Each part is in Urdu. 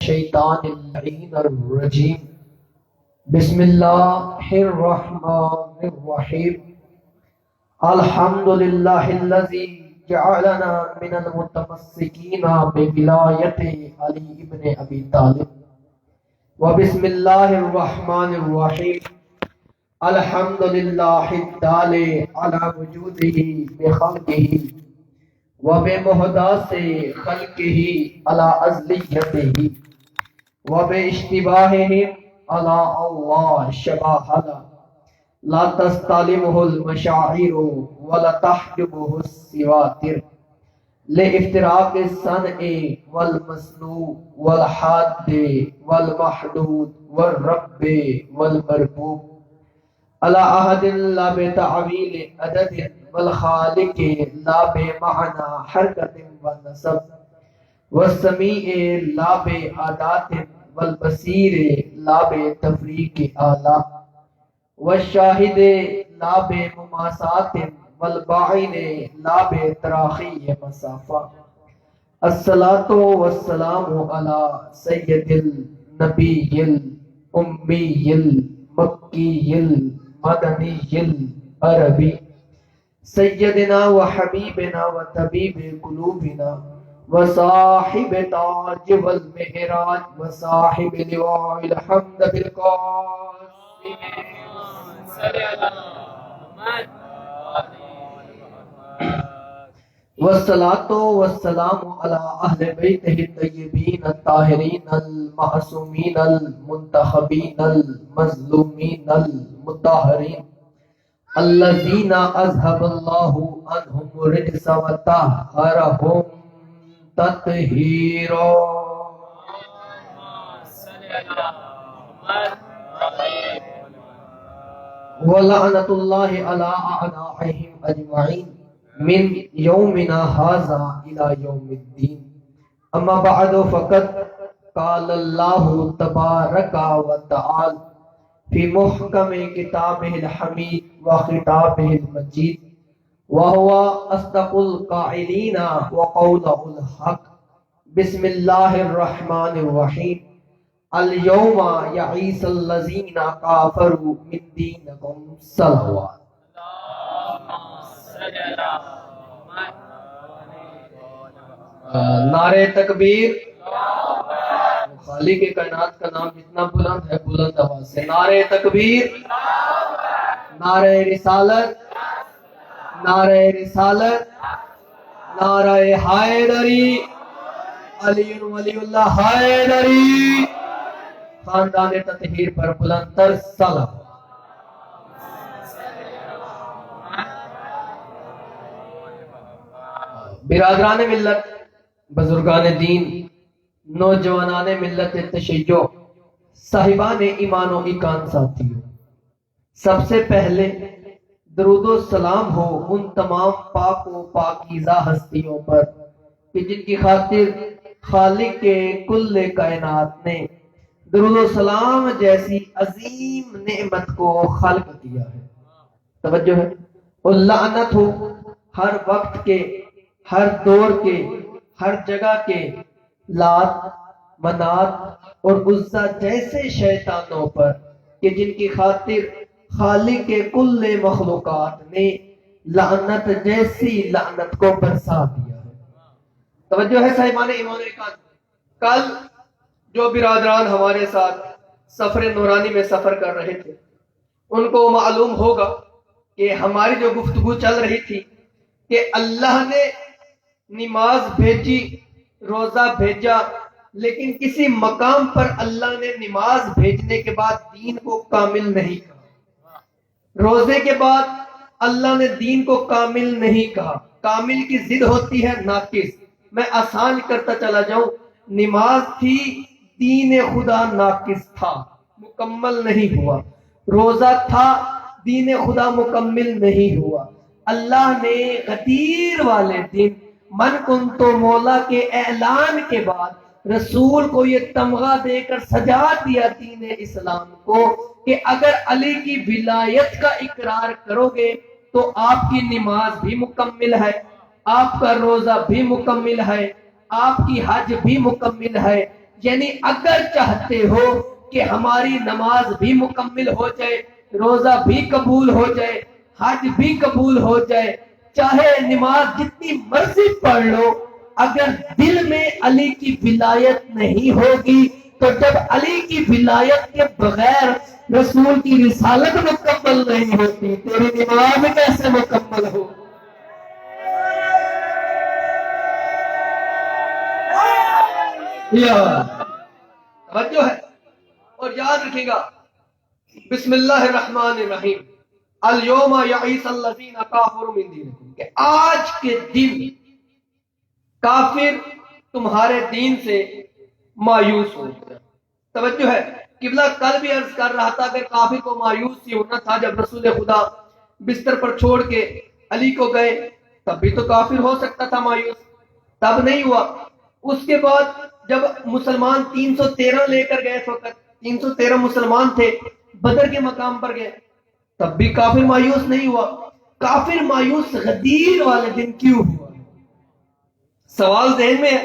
الشیطان اللعین الرجیم بسم اللہ الرحمن الرحیم الحمد للہ الذی جعلنا من المتمسکین بولایت علی ابن ابی طالب وبسم اللہ الرحمن الرحیم الحمد للہ الدال علی وجودہ بخلقہ وبمحدث خلقہ علی ازلیتہ وباشتباہہ علی اللہ شباہہ لا تستلمہ المشاعر ولا تحجبہ السواتر لافتراق الصنع والمصنوع والحاد والمحدود والرب والمربوب على عهد لا بتعويل عدد والخالق لا بمعنى حركة والنسب والسميع لا بعادات والبصير لا بتفريق آلاء والشاهد لا بمماسات والباعن لا بتراخي مسافة الصلاة والسلام على سيد النبي الأمي المكي المدني العربي سيدنا وحبيبنا وطبيب قلوبنا وصاحب تاج والمعراج وصاحب لواء الحمد بالقاسم والصلاة والسلام على أهل بيته الطيبين الطاهرين المعصومين المنتخبين المظلومين المطهرين الذين أذهب الله عنهم الرجس وطهرهم تطهيرا ولعنة الله على أعدائهم أجمعين من يومنا هذا إلى يوم الدين أما بعد فقد قال الله تبارك وتعالى في محكم كتابه الحميد وخطابه المجيد وهو أصدق القائلين وقوله الحق بسم الله الرحمن الرحيم اليوم يئس الذين كفروا من دينكم صلوات نعرہ تکبیر خالق کائنات کا نام جتنا بلند ہے بلند آواز سے نعرہ تکبیر نعرہ رسالت نعرہ رسالت نعرہ حیدری علی ولی اللہ حیدری خاندان تطہیر پر بلند تر سلام برادران ملت بزرگان دین نوجوانان ملت تشیع صاحبان ایمان و ایقان ساتھیوں سب سے پہلے درود و سلام ہو ان تمام پاک و پاکیزہ ہستیوں پر کہ جن کی خاطر خالق کے کل کائنات نے درود و سلام جیسی عظیم نعمت کو خلق کیا ہے توجہ ہے اور لعنت ہو ہر وقت کے ہر دور کے ہر جگہ کے لات منات اور عزا جیسے شیطانوں پر کہ جن کی خاطر خالق کے کل مخلوقات نے لعنت جیسی لعنت کو برسا دیا ہے توجہ ہے صاحبان ایمان ایقان کل جو برادران ہمارے ساتھ سفر نورانی میں سفر کر رہے تھے ان کو معلوم ہوگا کہ ہماری جو گفتگو چل رہی تھی کہ اللہ نے نماز بھیجی روزہ بھیجا لیکن کسی مقام پر اللہ نے نماز بھیجنے کے بعد دین کو کامل نہیں کہا روزے کے بعد اللہ نے دین کو کامل نہیں کہا کامل کی ضد ہوتی ہے ناقص میں آسان کرتا چلا جاؤں نماز تھی دین خدا ناقص تھا مکمل نہیں ہوا روزہ تھا دین خدا مکمل نہیں ہوا اللہ نے غدیر والے دن من کنتو مولا کے اعلان کے بعد رسول کو یہ تمغہ دے کر سجا دیا دین اسلام کو کہ اگر علی کی ولایت کا اقرار کرو گے تو آپ کی نماز بھی مکمل ہے آپ کا روزہ بھی مکمل ہے آپ کی حج بھی مکمل ہے یعنی اگر چاہتے ہو کہ ہماری نماز بھی مکمل ہو جائے، روزہ بھی قبول ہو جائے، حج بھی قبول ہو جائے، چاہے نماز جتنی مرضی پڑھ لو، اگر دل میں علی کی ولایت نہیں ہوگی تو جب علی کی ولایت کے بغیر رسول کی رسالت مکمل نہیں ہوتی، تیری نماز کیسے مکمل ہو؟ توجہ ہے، اور یاد رکھے گا، بسم اللہ الرحمن الرحیم، الیوم یئس الذین کفروا من دینکم، کہ آج کے دن کافر تمہارے دین سے مایوس ہو گیا۔ توجہ ہے، قبلہ کل بھی عرض کر رہا تھا، اگر کافر کو مایوس ہی ہونا تھا جب رسول خدا بستر پر چھوڑ کے علی کو گئے، تب بھی تو کافر ہو سکتا تھا مایوس، تب نہیں ہوا۔ اس کے بعد جب مسلمان 313 لے کر گئے، اس وقت 313 مسلمان تھے، بدر کے مقام پر گئے، تب بھی کافر مایوس نہیں ہوا۔ کافر مایوس غدیر والے دن کیوں ہوا؟ سوال ذہن میں ہے،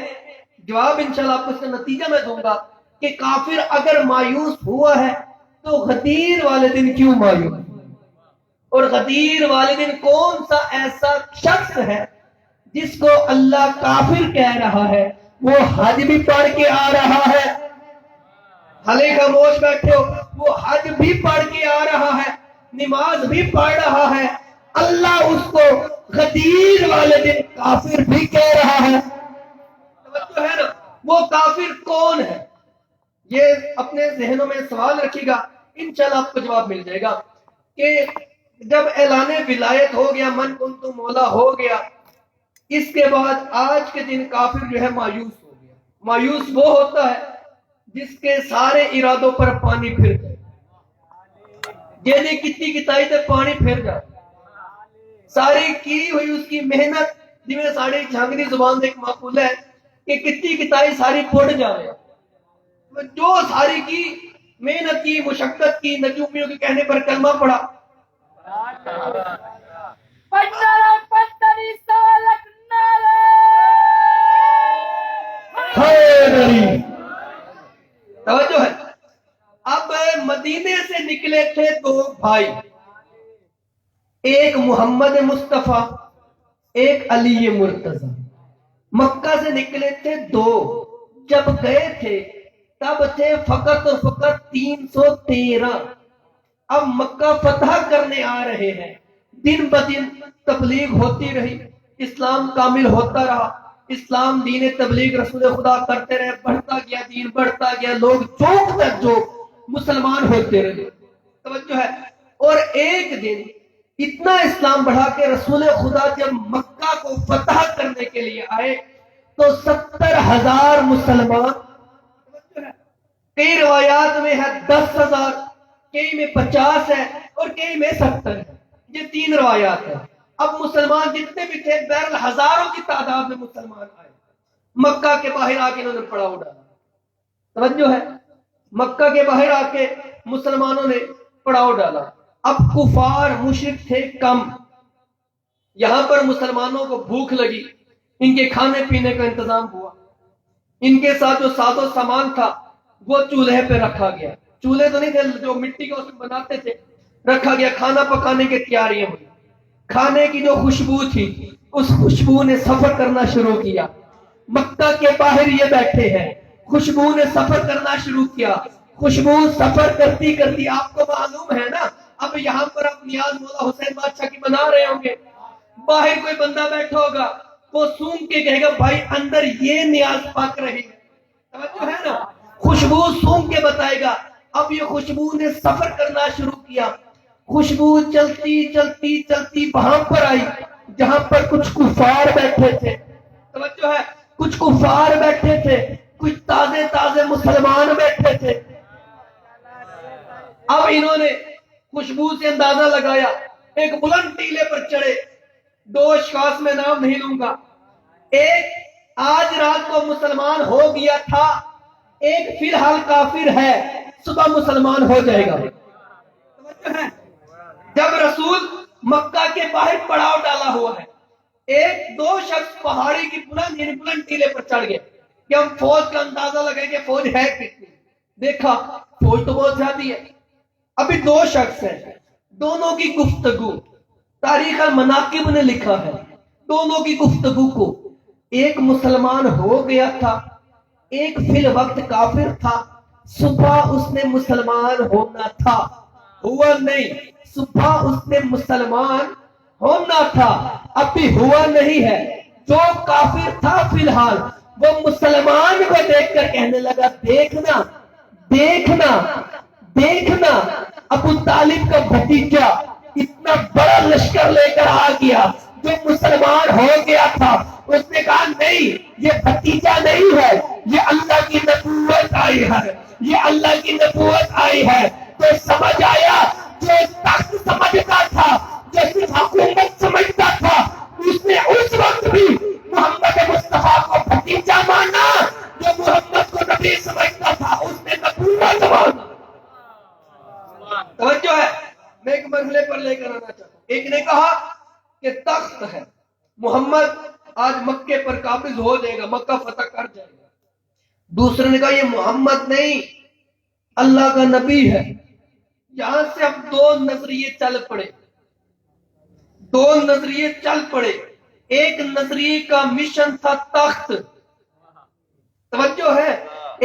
جواب انشاءاللہ آپ کو اس کا نتیجہ میں دوں گا کہ کافر اگر مایوس ہوا ہے تو غدیر والے دن کیوں مایوس؟ اور غدیر والے دن کون سا ایسا شخص ہے جس کو اللہ کافر کہہ رہا ہے، وہ حج بھی پڑھ کے آ رہا ہے، حلے خاموش بیٹھے ہو، وہ حج بھی پڑھ کے آ رہا ہے، نماز بھی پڑھ رہا ہے، اللہ اس کو غدیر والے دن کافر بھی کہہ رہا ہے۔ توجہ ہے نا، وہ کافر کون ہے؟ یہ اپنے ذہنوں میں سوال رکھیے گا، انشاءاللہ آپ کو جواب مل جائے گا کہ جب اعلان ولایت ہو گیا، من کنتم مولا ہو گیا، اس کے بعد آج کے دن کافر جو ہے مایوس ہو گیا۔ مایوس وہ ہوتا ہے جس کے سارے ارادوں پر پانی پھر جائے، جیسے کتنی کتائی تے پانی پھر جائے، ساری کی ہوئی اس کی محنت، جی میں ساری جھانگری زبان سے ایک معقول ہے کہ کتنی کتائی ساری پڑ جائے، جو ساری کی محنت کی، مشقت کی، نجومیوں کے کہنے پر کلمہ پڑا، توجہ ہے۔ اب مدینے سے نکلے تھے دو بھائی، ایک محمد مصطفیٰ، ایک علی مرتضی، مکہ سے نکلے تھے دو، جب گئے تھے تب تھے فقط اور فقط 313۔ اب مکہ فتح کرنے آ رہے ہیں، دن بدن تبلیغ ہوتی رہی، اسلام کامل ہوتا رہا، اسلام دین تبلیغ رسول خدا کرتے رہے، بڑھتا گیا، دین بڑھتا گیا، لوگ چوک تک جو مسلمان ہوتے رہے۔ توجہ ہے، اور ایک دن اتنا اسلام بڑھا کہ رسول خدا جب مکہ کو فتح کرنے کے لیے آئے تو 70,000 مسلمان، کئی روایات میں ہے 10,000، کئی میں 50 ہے اور کئی میں 70 ہے، یہ 3 روایات ہیں۔ اب مسلمان جتنے بھی تھے بہرحال ہزاروں کی تعداد میں مسلمان آئے، مکہ کے باہر آ کے انہوں نے پڑاؤ ڈالا۔ توجہ ہے، مکہ کے باہر آ کے مسلمانوں نے پڑاؤ ڈالا۔ اب کفار مشرک تھے کم، یہاں پر مسلمانوں کو بھوک لگی، ان کے کھانے پینے کا انتظام ہوا، ان کے ساتھ جو ساز و سامان تھا وہ چولہے پہ رکھا گیا، چولہے تو نہیں تھے جو مٹی کے اس میں بناتے تھے، رکھا گیا، کھانا پکانے کی تیاریاں ہوئی، کھانے کی جو خوشبو تھی اس خوشبو نے سفر کرنا شروع کیا، مکہ کے باہر یہ بیٹھے ہیں، خوشبو نے سفر کرنا شروع کیا، خوشبو سفر کرتی کرتی، آپ کو معلوم ہے نا، اب یہاں پر آپ نیاز مولا حسین بادشاہ کی بنا رہے ہوں گے، باہر کوئی بندہ بیٹھا ہوگا، وہ سونگ کے کہے گا بھائی اندر یہ نیاز پک رہی ہے، توجہ ہے نا، خوشبو سونگ کے بتائے گا۔ اب یہ خوشبو نے سفر کرنا شروع کیا، خوشبو چلتی چلتی چلتی وہاں پر آئی جہاں پر کچھ کفار بیٹھے تھے، توجہ ہے، کچھ کفار بیٹھے تھے، کچھ تازے تازے مسلمان بیٹھے تھے۔ اب انہوں نے خوشبو سے اندازہ لگایا، ایک بلند ٹیلے پر چڑھے، 2 اشخاص میں نام نہیں لوں گا، ایک آج رات کو مسلمان ہو گیا تھا، ایک فی الحال کافر ہے، صبح مسلمان ہو جائے گا۔ جب رسول مکہ کے باہر پڑاؤ ڈالا ہوا ہے، ایک 2 شخص پہاڑی کی بلند ٹیلے پر چڑھ گئے کہ ہم فوج کا اندازہ لگائیں کہ فوج ہے کتنی. دیکھا فوج تو بہت زیادہ ہے. ابھی دو شخص ہیں, دونوں کی گفتگو تاریخ المناقب نے لکھا ہے, دونوں کی گفتگو کو ایک مسلمان ہو گیا تھا, ایک فی الوقت کافر تھا. صبح اس نے مسلمان ہونا تھا, ہوا نہیں. صبح اس نے مسلمان ہونا تھا, ابھی ہوا نہیں ہے. جو کافر تھا فی الحال وہ مسلمان کو دیکھ کر کہنے لگا دیکھنا دیکھنا دیکھنا, ابو طالب کا بھتیجا اتنا بڑا لشکر لے کر آ گیا. جو مسلمان ہو گیا تھا اس نے کہا نہیں, یہ بھتیجا نہیں ہے, یہ اللہ کی نبوت آئی ہے, یہ اللہ کی نبوت آئی ہے. تو سمجھ آیا جو تخت سمجھتا تھا, جو صرف حکومت سمجھتا تھا, اس نے اس وقت بھی محمد مصطفیٰ کو بھتیجا مانا. جو محمد کو نبی سمجھتا تھا اس نے نبوت مانا. توجہ ہے, میں ایک مرحلے پر لے کر آنا چاہتا ہوں. ایک نے کہا کہ تخت ہے, محمد آج مکے پر قابض ہو جائے گا, مکہ فتح کر جائے گا. دوسرے نے کہا یہ محمد نہیں, اللہ کا نبی ہے. یہاں سے اب دو نظریے چل پڑے, دو نظریے چل پڑے. ایک نظریے کا مشن تھا تخت, توجہ ہے,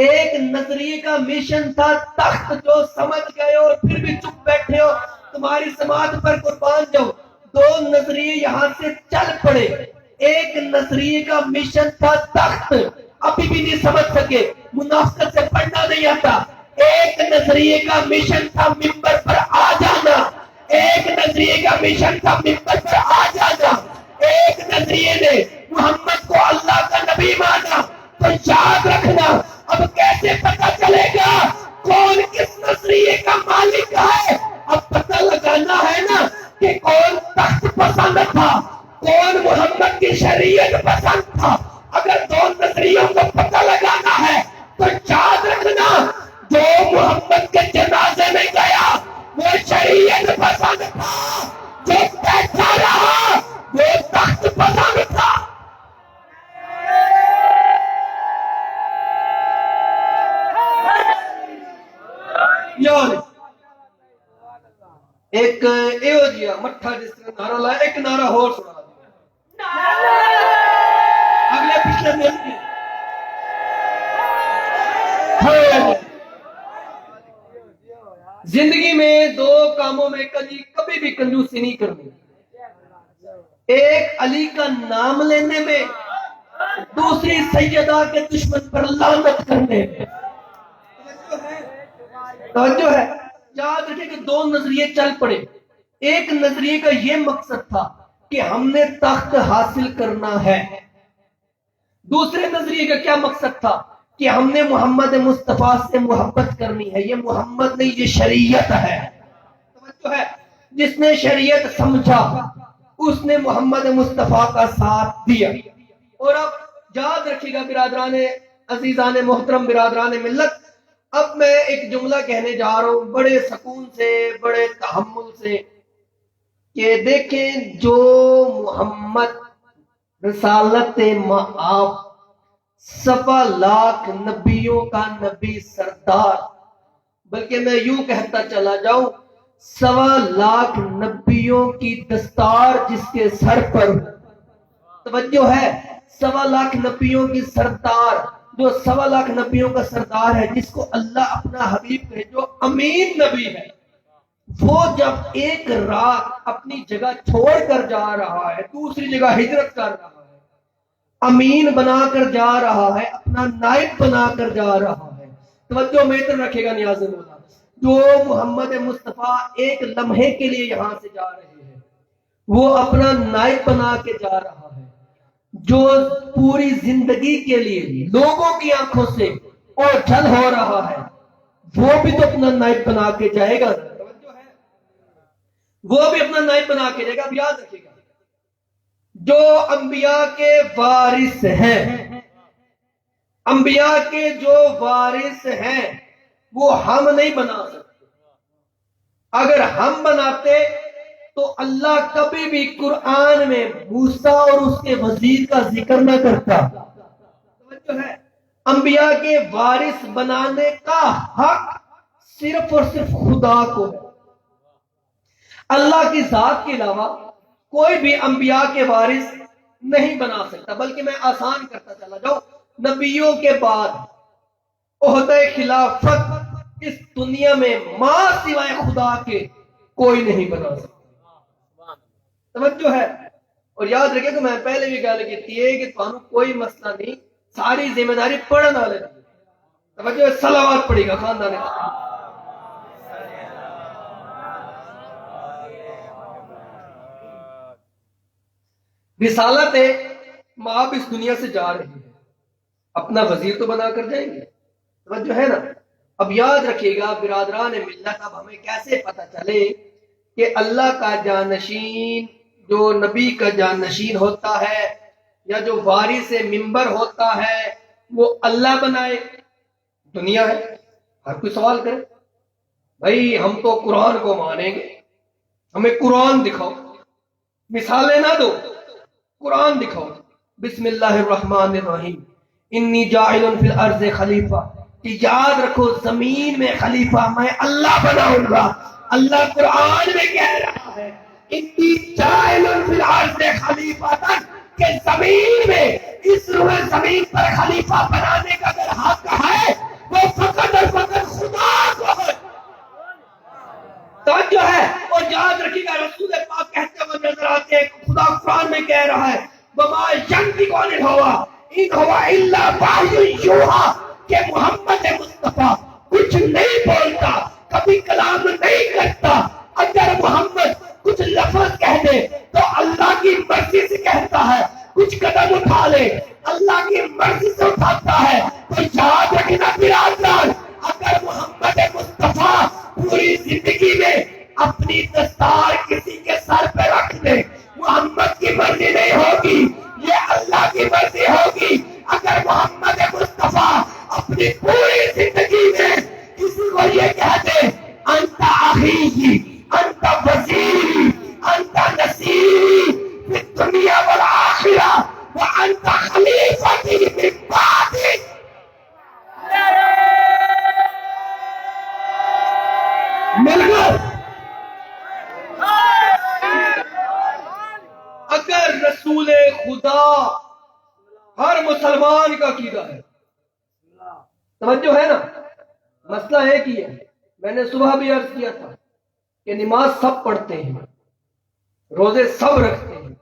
ایک نظریے کا مشن تھا تخت. جو سمجھ گئے اور پھر بھی چپ بیٹھے ہو, تمہاری سماعت پر قربان جاؤ. دو نظریے یہاں سے چل پڑے. ایک نظریے کا مشن تھا تخت, ابھی بھی نہیں سمجھ سکے, منافقت سے پڑھنا نہیں آتا. ایک نظریے کا مشن تھا ممبر پر آ جانا, ایک نظریے کا مشن تھا ممبر پر آ جانا. ایک نظریے نے محمد کو اللہ کا نبی مانا. تو یاد رکھنا, اب کیسے پتہ چلے گا کون کس نظریے کا مالک ہے؟ اب پتہ لگانا ہے نا کہ کون تخت پسند تھا, کون محمد کی شریعت پسند تھا. اگر دو نظریوں کو پتہ لگانا ہے تو یاد رکھنا جو محمد کے جنازے میں گیا وہ شریعت پسند تھا, جو بیٹھا رہا وہ تخت پسند تھا. یار ایک ایو جیا مٹھا جس طرح نعرہ لایا, ایک نعرہ اور سنا دیا اگلے پچھلے دن کی. زندگی میں دو کاموں میں کبھی بھی کنجوسی نہیں کرنی. ایک علی کا نام لینے میں, دوسری سیدہ کے دشمن پر لعنت کرنے میں. توجہ ہے, یاد رکھیں کہ دو نظریے چل پڑے. ایک نظریے کا یہ مقصد تھا کہ ہم نے تخت حاصل کرنا ہے. دوسرے نظریے کا کیا مقصد تھا کہ ہم نے محمد مصطفیٰ سے محبت کرنی ہے. یہ محمد نہیں, یہ شریعت ہے. توجہ ہے, جس نے شریعت سمجھا اس نے محمد مصطفیٰ کا ساتھ دیا. اور اب یاد رکھیے گا برادران عزیزان محترم, برادران ملت, اب میں ایک جملہ کہنے جا رہا ہوں بڑے سکون سے, بڑے تحمل سے, کہ دیکھیں جو محمد رسالت مآب 1.25 نبیوں کا نبی سردار, بلکہ میں یوں کہتا چلا جاؤں 1.25 نبیوں کی دستار جس کے سر پر, توجہ ہے, 1.25 نبیوں کی سردار, جو 1.25 نبیوں کا سردار ہے, جس کو اللہ اپنا حبیب کہے, جو امین نبی ہے, وہ جب ایک رات اپنی جگہ چھوڑ کر جا رہا ہے, دوسری جگہ ہجرت کر رہا ہے, امین بنا کر جا رہا ہے, اپنا نائب بنا کر جا رہا ہے. توجہ میتر رکھے گا نیاز مولا, جو محمد مصطفیٰ ایک لمحے کے لیے یہاں سے جا رہے ہیں, وہ اپنا نائب بنا کے جا رہا ہے. جو پوری زندگی کے لیے لوگوں کی آنکھوں سے اوجھل ہو رہا ہے, وہ بھی تو اپنا نائب بنا کے جائے گا. وہ بھی اپنا نائب بنا کے جائے گا. اب یاد رکھیے گا, جو انبیاء کے وارث ہیں, انبیاء کے جو وارث ہیں وہ ہم نہیں بنا سکتے. اگر ہم بناتے تو اللہ کبھی بھی قرآن میں موسیٰ اور اس کے وزیر کا ذکر نہ کرتا. توجہ ہے, انبیاء کے وارث بنانے کا حق صرف اور صرف خدا کو ہے. اللہ کی ذات کے علاوہ کوئی بھی انبیاء کے وارث نہیں بنا سکتا. بلکہ میں آسان کرتا چلا جاؤں، نبیوں کے بعد عہدہ خلافت اس دنیا میں ماں سوائے خدا کے کوئی نہیں بنا سکتا. توجہ ہے. اور یاد رکھے کہ میں پہلے بھی گل کی ہے کہ تمہیں کوئی مسئلہ نہیں، ساری ذمہ داری پڑھنے والے. توجہ، صلوات پڑھے گا خاندان. رسالت ہے، آپ اس دنیا سے جا رہے ہیں، اپنا وزیر تو بنا کر جائیں گے. توجہ ہے نا. اب یاد رکھیے گا برادران ملت، اب ہمیں کیسے پتہ چلے کہ اللہ کا جانشین، جو نبی کا جانشین ہوتا ہے یا جو وارث منبر ہوتا ہے، وہ اللہ بنائے دنیا ہے. ہر کوئی سوال کرے بھائی ہم تو قرآن کو مانیں گے، ہمیں قرآن دکھاؤ. مثالیں نہ دو، قرآن دکھاؤ. بسم اللہ الرحمن الرحیم، انی جاعل فی الارض خلیفہ، کہ یاد رکھو زمین میں خلیفہ میں اللہ بناؤں گا. اللہ قرآن میں کہہ رہا ہے انی جاعل فی الارض خلیفہ، کہ زمین میں اس روح زمین پر خلیفہ بنانے کا اگر حق ہے وہ فقط اور فقط خدا کو ہے. توجہ ہے. اور یاد رکھیے گا رسول پاک کہتے ہوئے نظر آتے ہیں، خدا قرآن میں کہہ رہا ہے وما ينطق عن الهوى ان هو الا وحی یوحی، کہ محمد مصطفیٰ کچھ نہیں بولتا، کبھی کلام نہیں کرتا. اگر محمد کچھ لفظ کہہ دے تو اللہ کی مرضی سے کہتا ہے، کچھ قدم اٹھا لے اللہ کی مرضی سے اٹھاتا ہے. تو یاد رکھنا برادران، اگر محمد مصطفیٰ پوری زندگی میں اپنی دستار کسی کے سر پہ رکھ دے، محمد کی مرضی نہیں ہوگی، یہ اللہ کی مرضی ہوگی. اگر محمد مصطفیٰ اپنی پوری زندگی میں کسی کو یہ کہہ دے انت اخی، انت وزیری، انت نصیری فی الدنیا والآخرہ وانت خلیفتی من بعدی، مل گئے. اگر رسول خدا ہر مسلمان کا عقیدہ ہے، توجہ ہے نا. مسئلہ ہے کہ میں نے صبح بھی عرض کیا تھا کہ نماز سب پڑھتے ہیں، روزے سب رکھتے ہیں.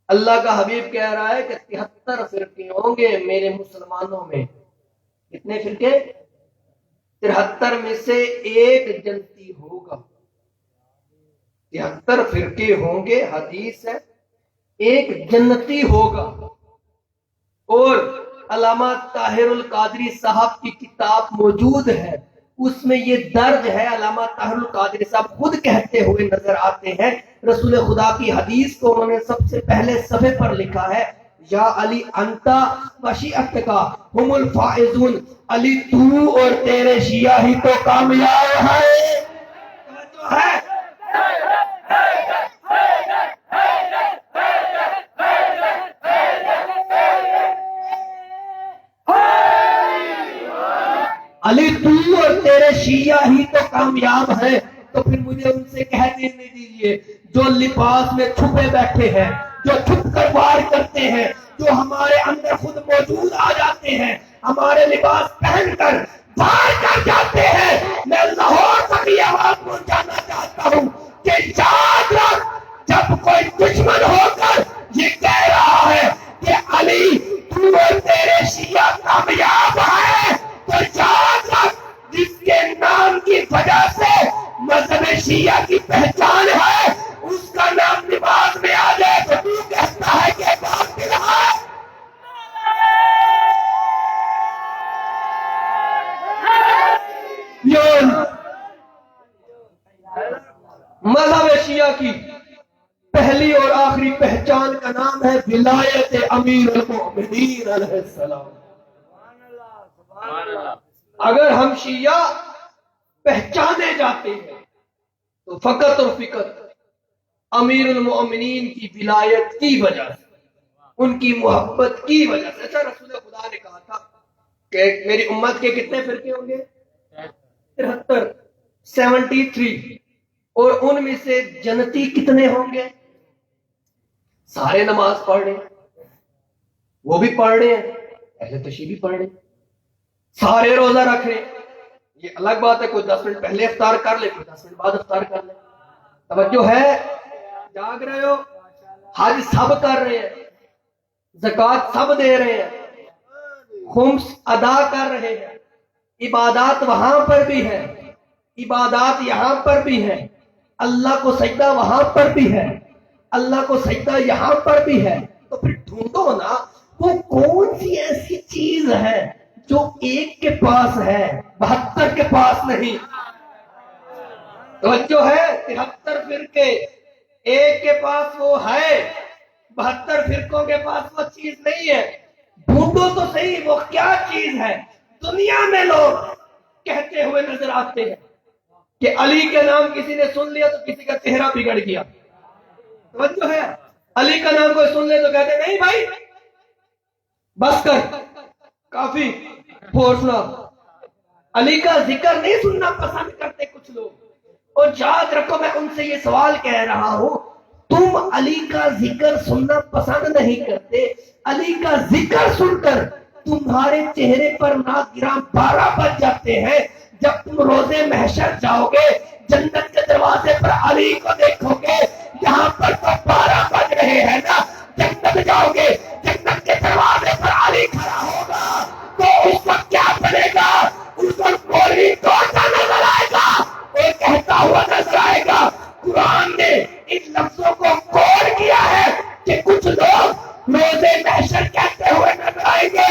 اللہ کا حبیب کہہ رہا ہے کہ 73 فرقے ہوں گے میرے مسلمانوں میں. کتنے فرقے؟ 73 میں سے ایک جنتی ہوگا. 73 فرقے ہوں گے، حدیث ہے، ایک جنتی ہوگا. اور علامہ طاہر القادری صاحب کی کتاب موجود ہے، اس میں یہ درج ہے. علامہ طاہر القادری صاحب خود کہتے ہوئے نظر آتے ہیں، رسول خدا کی حدیث کو انہوں نے سب سے پہلے صفحے پر لکھا ہے یا علی انتا وشیعتکا ہم الفائزون، علی تو اور تیرے شیعہ ہی تو کامیاب ہے. علی تو اور تیرے شیعہ ہی تو کامیاب ہے. تو پھر مجھے ان سے کہہ دینے دیجئے جو لباس میں چھپے بیٹھے ہیں، جو چھپ کر وار کرتے ہیں، جو ہمارے اندر خود موجود آ جاتے ہیں، ہمارے لباس پہن کر باہر کر جاتے ہیں. میں لاہور تک یہ آواز پہنچانا چاہتا ہوں کہ یاد رکھ، جب کوئی دشمن ہو کر یہ کہہ رہا ہے کہ علی تو اور تیرے شیعہ کامیاب ہے، تو یاد رکھ جس کے نام کی وجہ سے مذہب شیعہ کی پہچان ہے، اس کا نام نماز میں آ جائے تو تو کہتا ہے کہ باطل ہے. مذہب شیعہ کی پہلی اور آخری پہچان کا نام ہے ولایت امیر المؤمنین علیہ السلام. اگر ہم شیعہ پہچانے جاتے ہیں تو فقط اور فقط امیر المؤمنین کی ولایت کی وجہ سے. ان کی محبت کی وجہ سے. اچھا رسول خدا نے کہا تھا کہ میری امت کے کتنے فرقے ہوں گے؟ 73، 73. اور ان میں سے جنتی کتنے ہوں گے؟ سارے نماز پڑھ رہے ہیں، وہ بھی پڑھ رہے ہیں، اہل تشیع بھی پڑھ رہے ہیں، سارے روزہ رکھ رہے ہیں. یہ الگ بات ہے کوئی 10 منٹ پہلے افطار کر لے، کوئی 10 منٹ بعد افطار کر لے. توجہ ہے؟ جاگ رہے ہو؟ حج سب کر رہے ہیں، زکوٰۃ سب دے رہے ہیں، خمس ادا کر رہے ہیں، عبادات وہاں پر بھی ہے، عبادات یہاں پر بھی ہے، اللہ کو سجدہ وہاں پر بھی ہے، اللہ کو سجدہ یہاں پر بھی ہے. تو پھر ڈھونڈو نا وہ کون سی ایسی چیز ہے جو ایک کے پاس ہے 72 کے پاس نہیں. توجہ ہے؟ 73 فرقے، ایک کے پاس وہ ہے، 72 فرقوں کے پاس وہ چیز نہیں ہے. ڈھونڈو تو صحیح وہ کیا چیز ہے. دنیا میں لوگ کہتے ہوئے نظر آتے ہیں کہ علی کے نام کسی نے سن لیا تو کسی کا چہرہ بگڑ گیا. توجہ ہے؟ علی کا نام کوئی سن لے تو کہتے نہیں بھائی بس کر، کافی پھوسنا. علی کا ذکر نہیں سننا پسند کرتے کچھ لوگ. اور یاد رکھو میں ان سے یہ سوال کہہ رہا ہوں، تم علی کا ذکر سننا پسند نہیں کرتے، علی کا ذکر سن کر تمہارے چہرے پر ناگراں 12 بج جاتے ہیں. جب تم روزے محشر جاؤ گے جنت کے دروازے پر علی کو دیکھو گے، یہاں پر تو 12 بج رہے ہیں نا. جنت جاؤ گے جنت کے دروازے پر علی کھڑا ہوگا تو اس وقت کیا بنے گا؟ اس وقت کوئی ٹوٹا نظر آئے گا اور کہتا ہوا نظر آئے گا. قرآن نے ان لفظوں کو کوڈ کیا ہے کہ کچھ لوگ روزے محشر کہتے ہوئے نظر آئیں گے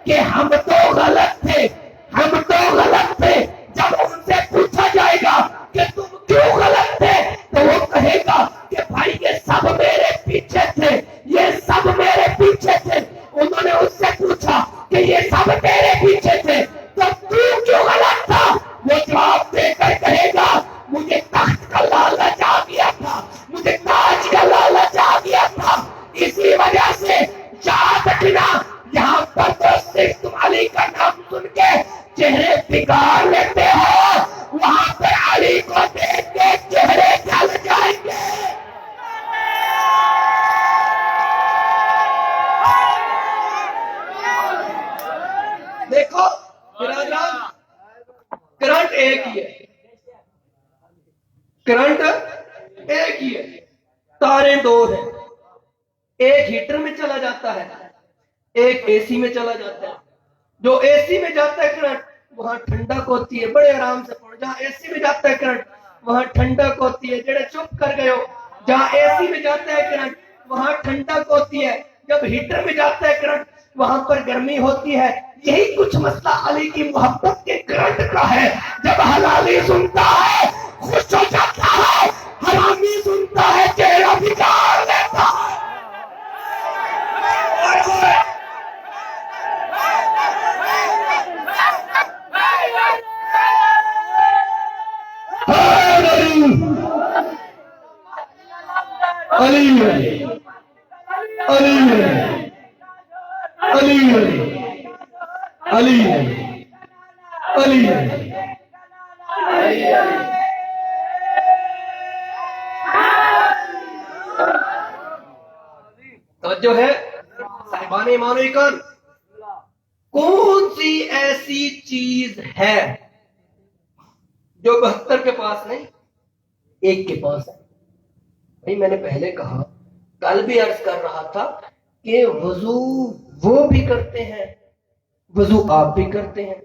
کہ ہم تو غلط تھے، ہم تو غلط تھے. جب ان سے پوچھا جائے گا کہ تم کیوں غلط تھے تو وہ کہے گا کہ بھائی یہ سب میرے پیچھے تھے، یہ سب میرے پیچھے تھے. انہوں نے اس سے پوچھا کہ یہ سب میرے پیچھے تھے تو کیوں غلط تھا؟ وہ جواب دے کر کہے گا مجھے تخت کا لالچ آ گیا تھا، مجھے تاج کا لالچ آ گیا تھا، اسی وجہ سے. یاد رکھنا یہاں پر تو صرف تم علی کا نام سن کے چہرے بگاڑ لیتے ہو، وہاں پر علی کو دیکھ کے چہرے جل جائیں گے. دیکھو کرنٹ ایک ہی ہے، کرنٹ ایک ہی ہے، تاریں دو ہیں. ایک ہیٹر میں چلا جاتا ہے، ایک اے سی میں چلا جاتا ہے. جو اے سی میں جاتا ہے کرنٹ وہاں ٹھنڈک ہوتی ہے، بڑے آرام سے پڑھو. جہاں اے سی میں جاتا ہے کرنٹ وہاں ٹھنڈک ہوتی ہے. جڑے چپ کر گئے ہو، جہاں اے سی میں جاتا ہے کرنٹ وہاں ٹھنڈک ہوتی ہے. جب ہیٹر میں جاتا ہے کرنٹ وہاں پر گرمی ہوتی ہے. یہی کچھ مسئلہ علی کی محبت کے کرنٹ کا ہے. جب حلالی سنتا ہے خوش ہو جاتا ہے، حرامی سنتا ہے چہرہ بگاڑ لیتا ہے. علی علی علی علی علی علی علی. توجہ ہے صاحبان ایمان و ایقان. کون سی ایسی چیز ہے جو 72 کے پاس نہیں ایک کے پاس ہے؟ بھائی میں نے پہلے کہا، کل بھی عرض کر رہا تھا کہ وضو وہ بھی کرتے ہیں، وضو آپ بھی کرتے ہیں،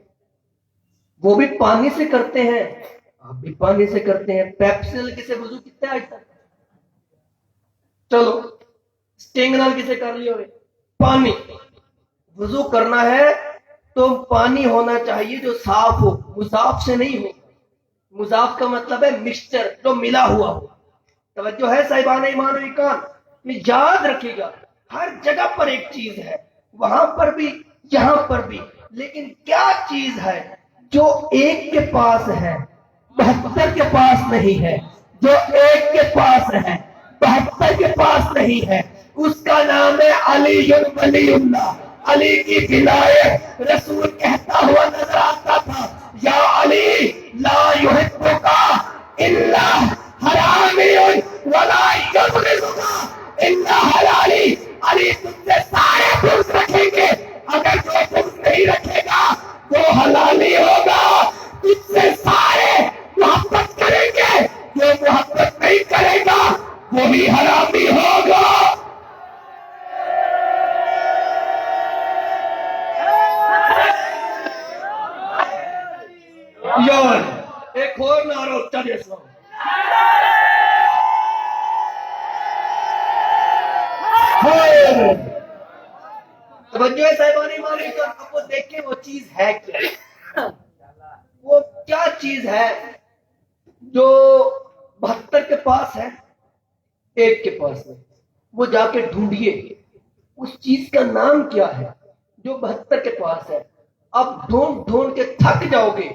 وہ بھی پانی سے کرتے ہیں، آپ بھی پانی سے کرتے ہیں. پیپسل کسے وضو کتنے آج تک؟ چلو سٹنگ نال کسے کر لیے ہوئے؟ پانی. وضو کرنا ہے تو پانی ہونا چاہیے جو صاف ہو، مضاف سے نہیں ہو. مضاف کا مطلب ہے مکسچر، جو ملا ہوا ہو. توجہ ہے صاحبان ایمان و ایقان. یاد رکھیے گا ہر جگہ پر ایک چیز ہے، وہاں پر بھی یہاں پر بھی. لیکن کیا چیز ہے جو ایک کے پاس ہے 72 کے پاس نہیں ہے؟ جو ایک کے پاس ہے 72 کے پاس نہیں ہے. اس کا نام ہے علی ولی اللہ. علی کی ولایت رسول کہتا ہوا نظر آتا تھا یا علی لا یحبک الا حرامی ولا یبغضک الا حلالی. علی تم سے سارے بغض رکھیں گے، اگر جو بغض نہیں رکھے گا وہ حلالی ہوگا. تم سے سارے محبت کریں گے، جو محبت نہیں کرے گا وہ بھی حرامی ہوگا. یار ایک اور نعرہ اچھا دے سو. توجہ ہے صاحبان ایمان کی طرف. آپ کو دیکھیں وہ چیز ہے کیا، وہ کیا چیز ہے جو 72 کے پاس ہے، ایک کے پاس ہے. وہ جا کے ڈھونڈیے اس چیز کا نام کیا ہے جو 72 کے پاس ہے. آپ ڈھونڈ ڈھونڈ کے تھک جاؤ گے،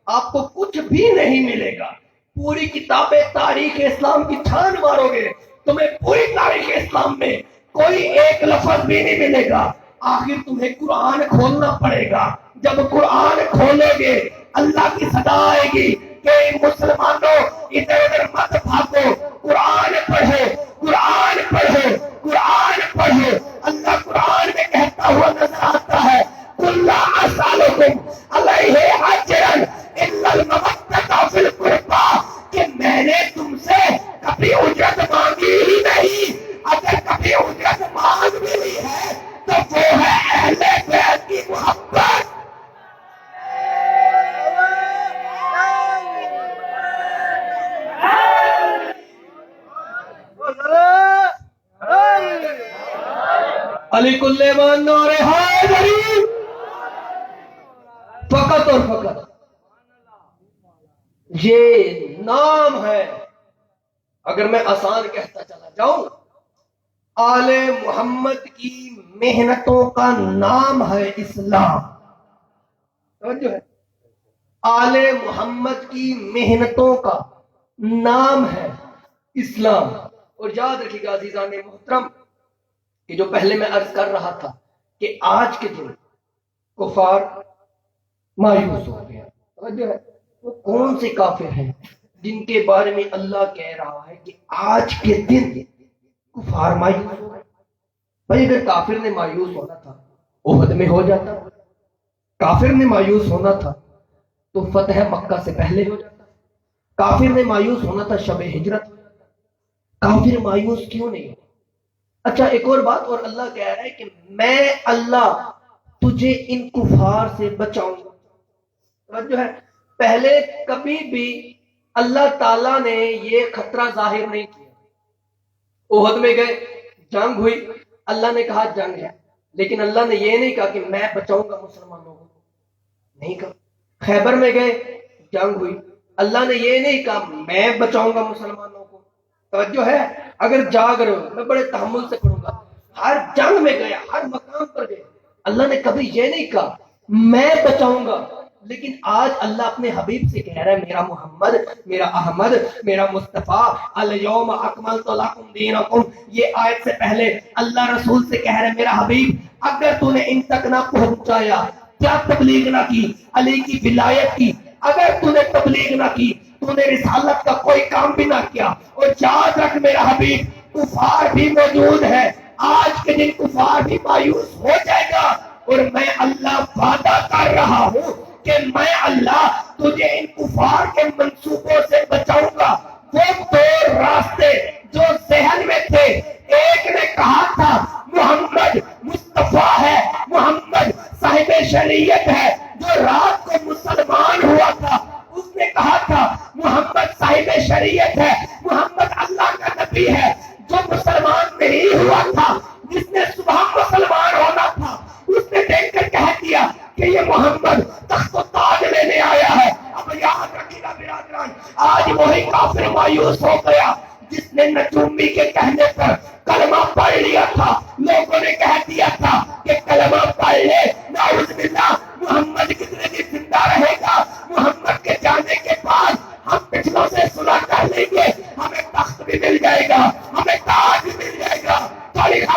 آپ کو کچھ بھی نہیں ملے گا. پوری کتاب تاریخ اسلام کی چھان مارو گے، تمہیں پوری تاریخ اسلام میں کوئی ایک لفظ بھی نہیں ملے گا. آخر تمہیں قرآن کھولنا پڑے گا. جب قرآن کھولو گے اللہ کی صدا آئے گی کہ مسلمانوں ادھر ادھر مت بھاگو، قرآن پڑھو، قرآن پڑھو، قرآن پڑھو. اللہ قرآن میں کہتا ہوا نظر آتا ہے قُلْ لَا أَسْأَلُكُمْ عَلَيْهِ أَجْرًا إِلَّا الْمَوَدَّةَ فِي الْقُرْبَىٰ کہ میں نے تم سے کبھی اجرت مانگی ہی نہیں. اگر کبھی اجرت مانگ بھی لی ہے تو وہ ہے اہل بیت کی محبت. علی کل مان نور حیدری فقط اور فقط یہ نام ہے. اگر میں آسان کہتا چلا جاؤں، آل محمد کی محنتوں کا نام ہے اسلام. توجہ ہے، آل محمد کی محنتوں کا نام ہے اسلام. اور یاد رکھیے گا عزیزان محترم کہ جو پہلے میں عرض کر رہا تھا کہ آج کے دن کفار مایوس ہو گیا. توجہ ہے، وہ کون سے کافر ہیں جن کے بارے میں اللہ کہہ رہا ہے کہ آج کے دن کفار مایوس ہو گئے. بھائی اگر کافر نے مایوس ہونا تھا احد میں ہو جاتا، کافر نے مایوس ہونا تھا تو فتح مکہ سے پہلے ہو جاتا، کافر نے مایوس ہونا تھا شب ہجرت. کافر مایوس کیوں نہیں؟ اچھا ایک اور بات، اور اللہ کہہ رہا ہے کہ میں اللہ تجھے ان کفار سے بچاؤں گا. جو ہے پہلے کبھی بھی اللہ تعالیٰ نے یہ خطرہ ظاہر نہیں کیا. احد میں گئے، جنگ ہوئی، اللہ نے کہا جنگ ہے، لیکن اللہ نے یہ نہیں کہا کہ میں بچاؤں گا مسلمانوں کو، نہیں کہا. خیبر میں گئے، جنگ ہوئی، اللہ نے یہ نہیں کہا میں بچاؤں گا مسلمانوں کو. توجہ ہے، اگر جاگ رہے ہو میں بڑے تحمل سے پڑھوں گا. ہر جنگ میں گیا، ہر مقام پر گئے، اللہ نے کبھی یہ نہیں کہا میں بچاؤں گا. لیکن آج اللہ اپنے حبیب سے کہہ رہا ہے میرا محمد، میرا احمد، میرا مصطفیٰ، الیوم اکملت لکم دینکم. یہ آیت سے پہلے اللہ رسول سے کہہ رہا ہے میرا حبیب اگر تو نے ان تک نہ پہنچایا، کیا تبلیغ نہ کی علی کی ولایت کی، اگر تو نے تبلیغ نہ کی، تو نے رسالت کا کوئی کام بھی نہ کیا. اور یاد رکھ میرا حبیب کفار بھی موجود ہے، آج کے دن کفار بھی مایوس ہو جائے گا. اور میں اللہ وعدہ کر رہا ہوں کہ میں اللہ تجھے ان کفار کے منصوبوں سے بچاؤں گا. وہ دو راستے جو ذہن میں تھے، ایک نے کہا تھا محمد مصطفیٰ ہے، محمد صاحب شریعت ہے. جو رات کو مسلمان ہوا تھا اس نے کہا تھا محمد صاحب شریعت ہے، محمد اللہ کا نبی ہے. جو مسلمان نہیں ہوا تھا، جس نے صبح مسلمان ہونا تھا، اس نے دیکھ کر کہہ دیا کہ یہ محمد تخت و تاج لینے آیا ہے. اب یاد رکھیے گا برادران، آج وہی کافر مایوس ہو گیا جس نے نجومی کے کہنے پر کلمہ پڑھ لیا تھا. لوگوں نے کہہ دیا تھا کہ کلمہ پڑھ لے، نعوذ باللہ محمد کتنے دن زندہ رہے گا، محمد کے جانے کے بعد ہم پچھلوں سے صلح کر لیں گے، ہمیں تخت بھی مل جائے گا، ہمیں تاج بھی مل جائے گا. تاریخ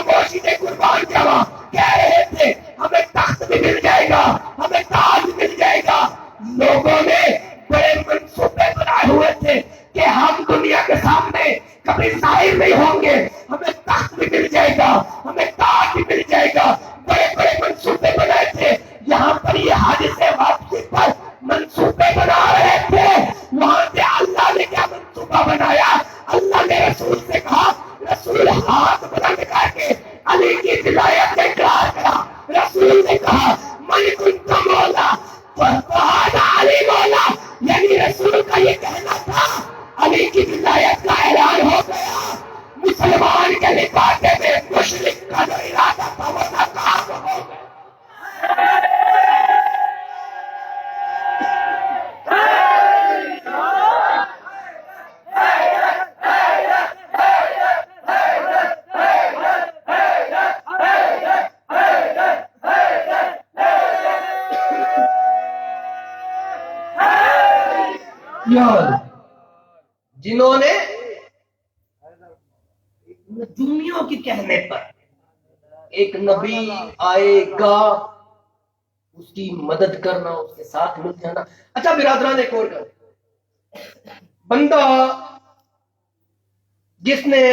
انہوں نے بڑے منصوبے بنائے ہوئے تھے کہ ہم دنیا کے سامنے کبھی ظاہر نہیں ہوں گے، ہمیں تخت بھی مل جائے گا، ہمیں تاج بھی مل جائے گا، بڑے بڑے منصوبے بنائے تھے۔ یہاں پر یہ حادثے واپسی پر منصوبے بنا رہے تھے، وہاں سے اللہ نے کیا منصوبہ بنایا؟ اللہ نے رسول سے کہا، رسول ہاتھ بلند کر کے علی کی ولایت کا اقرار کرا۔ رسول نے کہا من کنت مولا فہذا علی مولا، یعنی رسول کا یہ کہنا تھا علی کی ولایت کا اعلان ہو گیا۔ مسلمان کے لبادے میں مشرک کا جو ارادہ تھا وہ ناکام ہو گیا۔ جنہوں نے نجومیوں کے کہنے پر ایک نبی آئے گا اس کی مدد کرنا، اس کے ساتھ مل جانا۔ اچھا برادران، ایک اور بندہ جس نے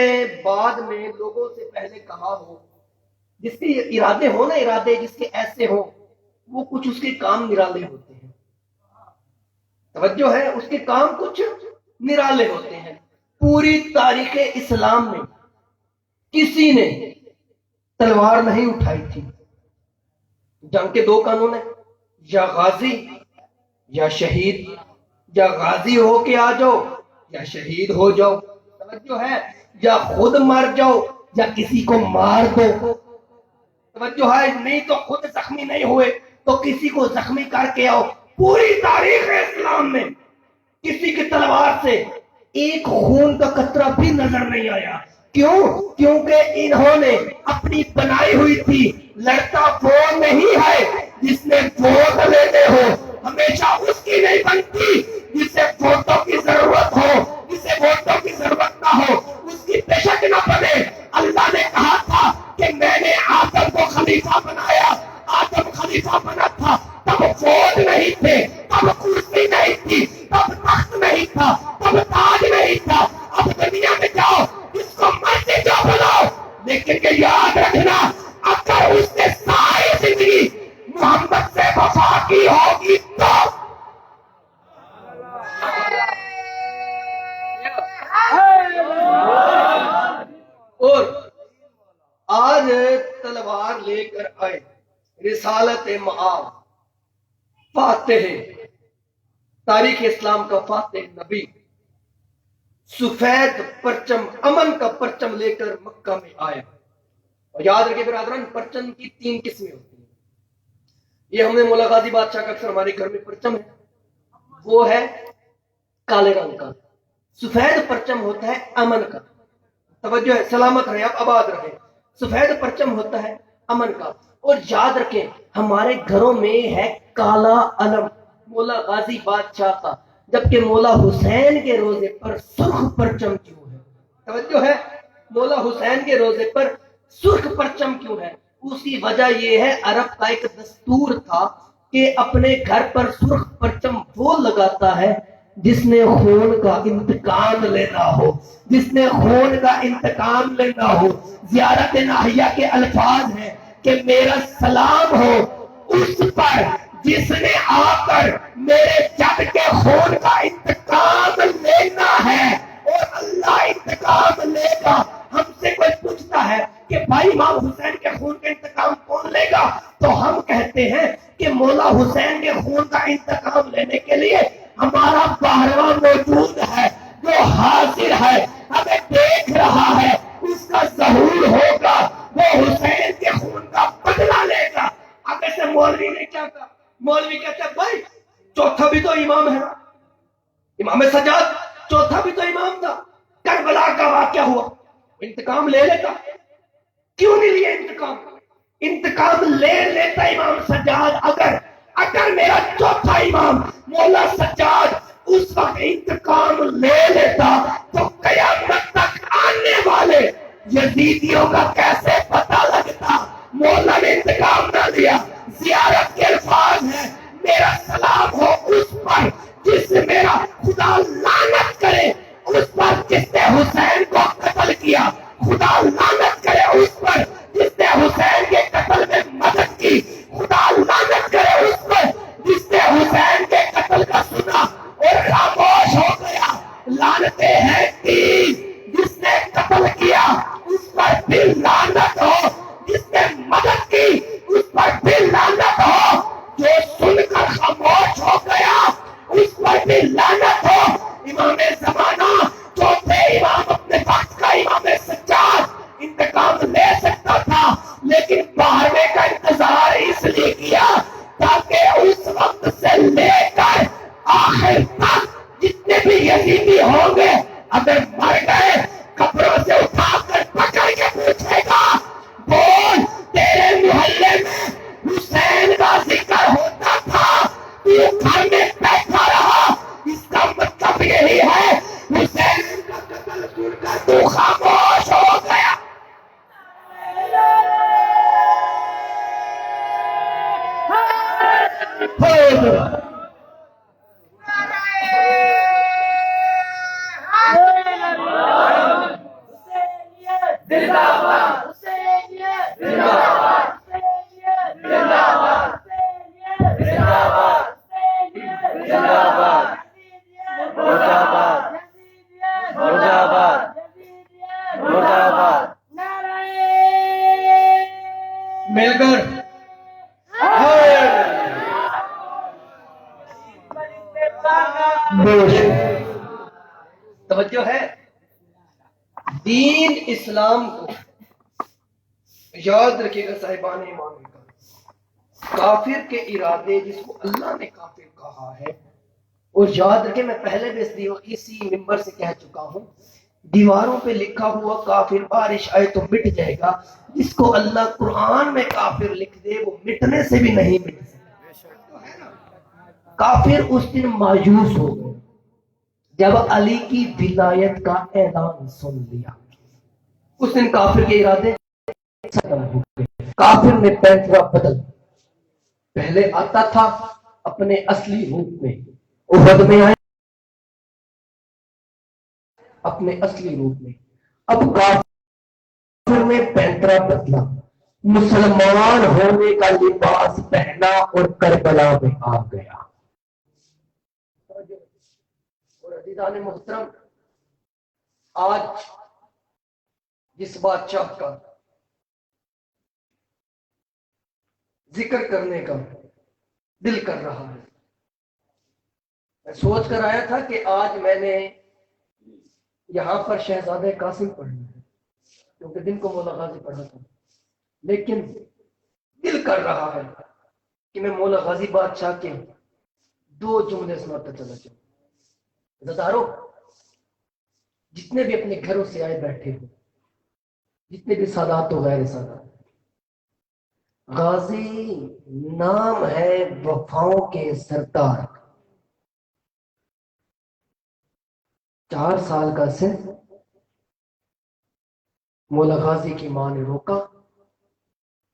بعد میں لوگوں سے پہلے کہا ہو، جس کے ارادے ہو نا، ارادے جس کے ایسے ہو، وہ کچھ اس کے کام نرالے ہوتے ہیں۔ توجہ ہے، اس کے کام کچھ نرالے ہوتے ہیں۔ پوری تاریخ اسلام میں کسی نے تلوار نہیں اٹھائی تھی۔ جنگ کے دو قانون ہیں، یا غازی یا شہید، یا غازی ہو کے آ جاؤ یا شہید ہو جاؤ، توجہ ہے، یا خود مر جاؤ یا کسی کو مار دو، توجہ ہے، نہیں تو خود زخمی نہیں ہوئے تو کسی کو زخمی کر کے آؤ۔ پوری تاریخ اسلام میں کسی کی تلوار سے ایک خون کا قطرہ بھی نظر نہیں آیا۔ کیوں؟ کیونکہ انہوں نے اپنی بنائی ہوئی تھی، لڑتا وہ نہیں ہے جس نے ووٹ لینے ہو، ہمیشہ اس کی نہیں بنتی جسے ووٹوں کی ضرورت ہو، جسے ووٹوں کی ضرورت نہ ہو اس کی پیشک نہ بنے۔ اللہ نے کہا تھا کہ میں نے آدم کو خلیفہ بنایا، آدم خلیفہ بنا تھا تب ووٹ نہیں تھے، تب کرسی نہیں تھی، تب تخت نہیں تھا، تب تاج نہیں تھا۔ اب دنیا میں جاؤ اس کو مرضی جو بناؤ، لیکن یہ یاد رکھنا اگر اس نے ساری زندگی محمد سے وفا کی ہوگی تو اور آج تلوار لے کر آئے رسالت معاب، فاتح تاریخ اسلام کا فاتح نبی، سفید پرچم، امن کا پرچم لے کر مکہ میں آیا۔ اور یاد رکھے برادران، پرچم کی 3 قسمیں ہوتی ہیں۔ یہ ہم نے مولا غازی بادشاہ کا اکثر ہمارے گھر میں پرچم ہے، وہ ہے کالے رنگ کا۔ سفید پرچم ہوتا ہے امن کا، توجہ ہے، سلامت رہے، آپ آباد رہے۔ سفید پرچم ہوتا ہے امن کا۔ اور یاد رکھیں ہمارے گھروں میں ہے کالا علم مولا غازی بادشاہ کا، جبکہ مولا حسین کے روزے پر سرخ پرچم کیوں ہے؟ توجہ ہے، مولا حسین کے روزے پر سرخ پرچم کیوں ہے؟ اس کی وجہ یہ ہے، عرب کا ایک دستور تھا کہ اپنے گھر پر سرخ پرچم وہ لگاتا ہے جس نے خون کا انتقام لینا ہو، جس نے خون کا انتقام لینا ہو۔ زیارت ناحیہ کے الفاظ ہیں کہ میرا سلام ہو اس پر جس نے آ کر میرے جد کے خون کا انتقام لینا ہے، اور اللہ انتقام لے گا۔ ہم سے کوئی پوچھتا ہے کہ بھائی امام حسین کے خون کا انتقام کون لے گا، تو ہم کہتے ہیں کہ مولا حسین کے خون کا انتقام لینے کے لیے ہمارا پہلواں موجود ہے جو حاضر ہے، ہمیں دیکھ رہا ہے، اس کا ظہور ہوگا، وہ حسین کے خون کا بدلہ لے گا۔ اب ایسے مولوی نے کیا کہا؟ مولوی کہتے ہیں بھائی چوتھا بھی تو امام ہے، امام سجاد چوتھا بھی تو امام تھا، کربلا کا واقعہ ہوا، انتقام لے لیتا، کیوں نہیں لیا انتقام؟ انتقام لے لیتا امام سجاد۔ اگر میرا چوتھا امام مولا سجاد اس وقت انتقام لے لیتا تو قیامت تک آنے والے یزیدیوں کا کیسے پتہ لگتا؟ مولا نے انتقام نہ لیا۔ زیارت کے الفاظ ہیں میرا سلام ہو اس پر جس میرا خدا لعنت کرے اس پر جس نے حسین کو قتل کیا، خدا لعنت کرے اس پر جس نے حسین کے قتل میں مدد کی، خدا لعنت کرے اس پر جس نے حسین کے قتل کا سنا اور خاموش ہو گیا۔ لعنتیں ہیں تین، جس نے قتل کیا اس پر بھی لعنت ہو، جس نے مدد کی اس پر بھی لعنت ہو، جو سن کر خاموش ہو گیا اس پر بھی لعنت ہو۔ امام زمانہ چوتھے امام، اپنے وقت کا امام سجاد انتقام لے سکتا تھا، لیکن بہرنے کا انتظار اس لیے کیا تاکہ اس وقت سے لے کر آخر تک جتنے بھی یزیدی ہوں گے اگر مر گئے قبروں سے اٹھا کر پکڑ کے پوچھے گا، بول تیرے محلے میں حسین کا ذکر ہوتا تھا، تو گھر میں بیٹھا رہا، اس کا مطلب یہی ہے حسین کا قتل سن کر تو خاموش ہو گیا۔ مل کر توجہ ہے۔ دین اسلام کو یاد رکھے گا صاحبان ایمان کا، کافر کے ارادے جس کو اللہ نے کافر کہا ہے، اور یاد رکھے میں پہلے بھی اسی ممبر سے کہہ چکا ہوں، دیواروں پہ لکھا ہوا کافر بارش آئے تو مٹ جائے گا، جس کو اللہ قرآن میں کافر لکھ دے وہ مٹنے سے بھی نہیں مٹ سکتا۔ کافر اس دن مایوس ہو گئے جب علی کی ولایت کا اعلان سن لیا، اس دن کافر کے ارادے ختم ہو گئے۔ کافر نے پیسہ بدل، پہلے آتا تھا اپنے اصلی روپ میں، احد میں آئے اپنے اصلی روپ میں، اب کافر نے پینترا بدلا، مسلمان ہونے کا لباس پہنا اور کربلا میں آ گیا۔ اور عزیزان محترم، آج جس بادشاہ کا ذکر کرنے کا دل کر رہا ہے، میں سوچ کر آیا تھا کہ آج میں نے یہاں پر شہزادہ قاسم پڑھنا ہے کیونکہ دن کو مولا غازی پڑھا تھا، لیکن دل کر رہا ہے کہ میں مولا غازی بادشاہ کے 2 جملے سناتا چلا جاؤں۔ عزتدارو، جتنے بھی اپنے گھروں سے آئے بیٹھے ہو، جتنے بھی سادات و غیر سادات، غازی نام ہے وفاؤں کے سردار۔ 4 سال کا سے مولا غازی کی ماں نے روکا،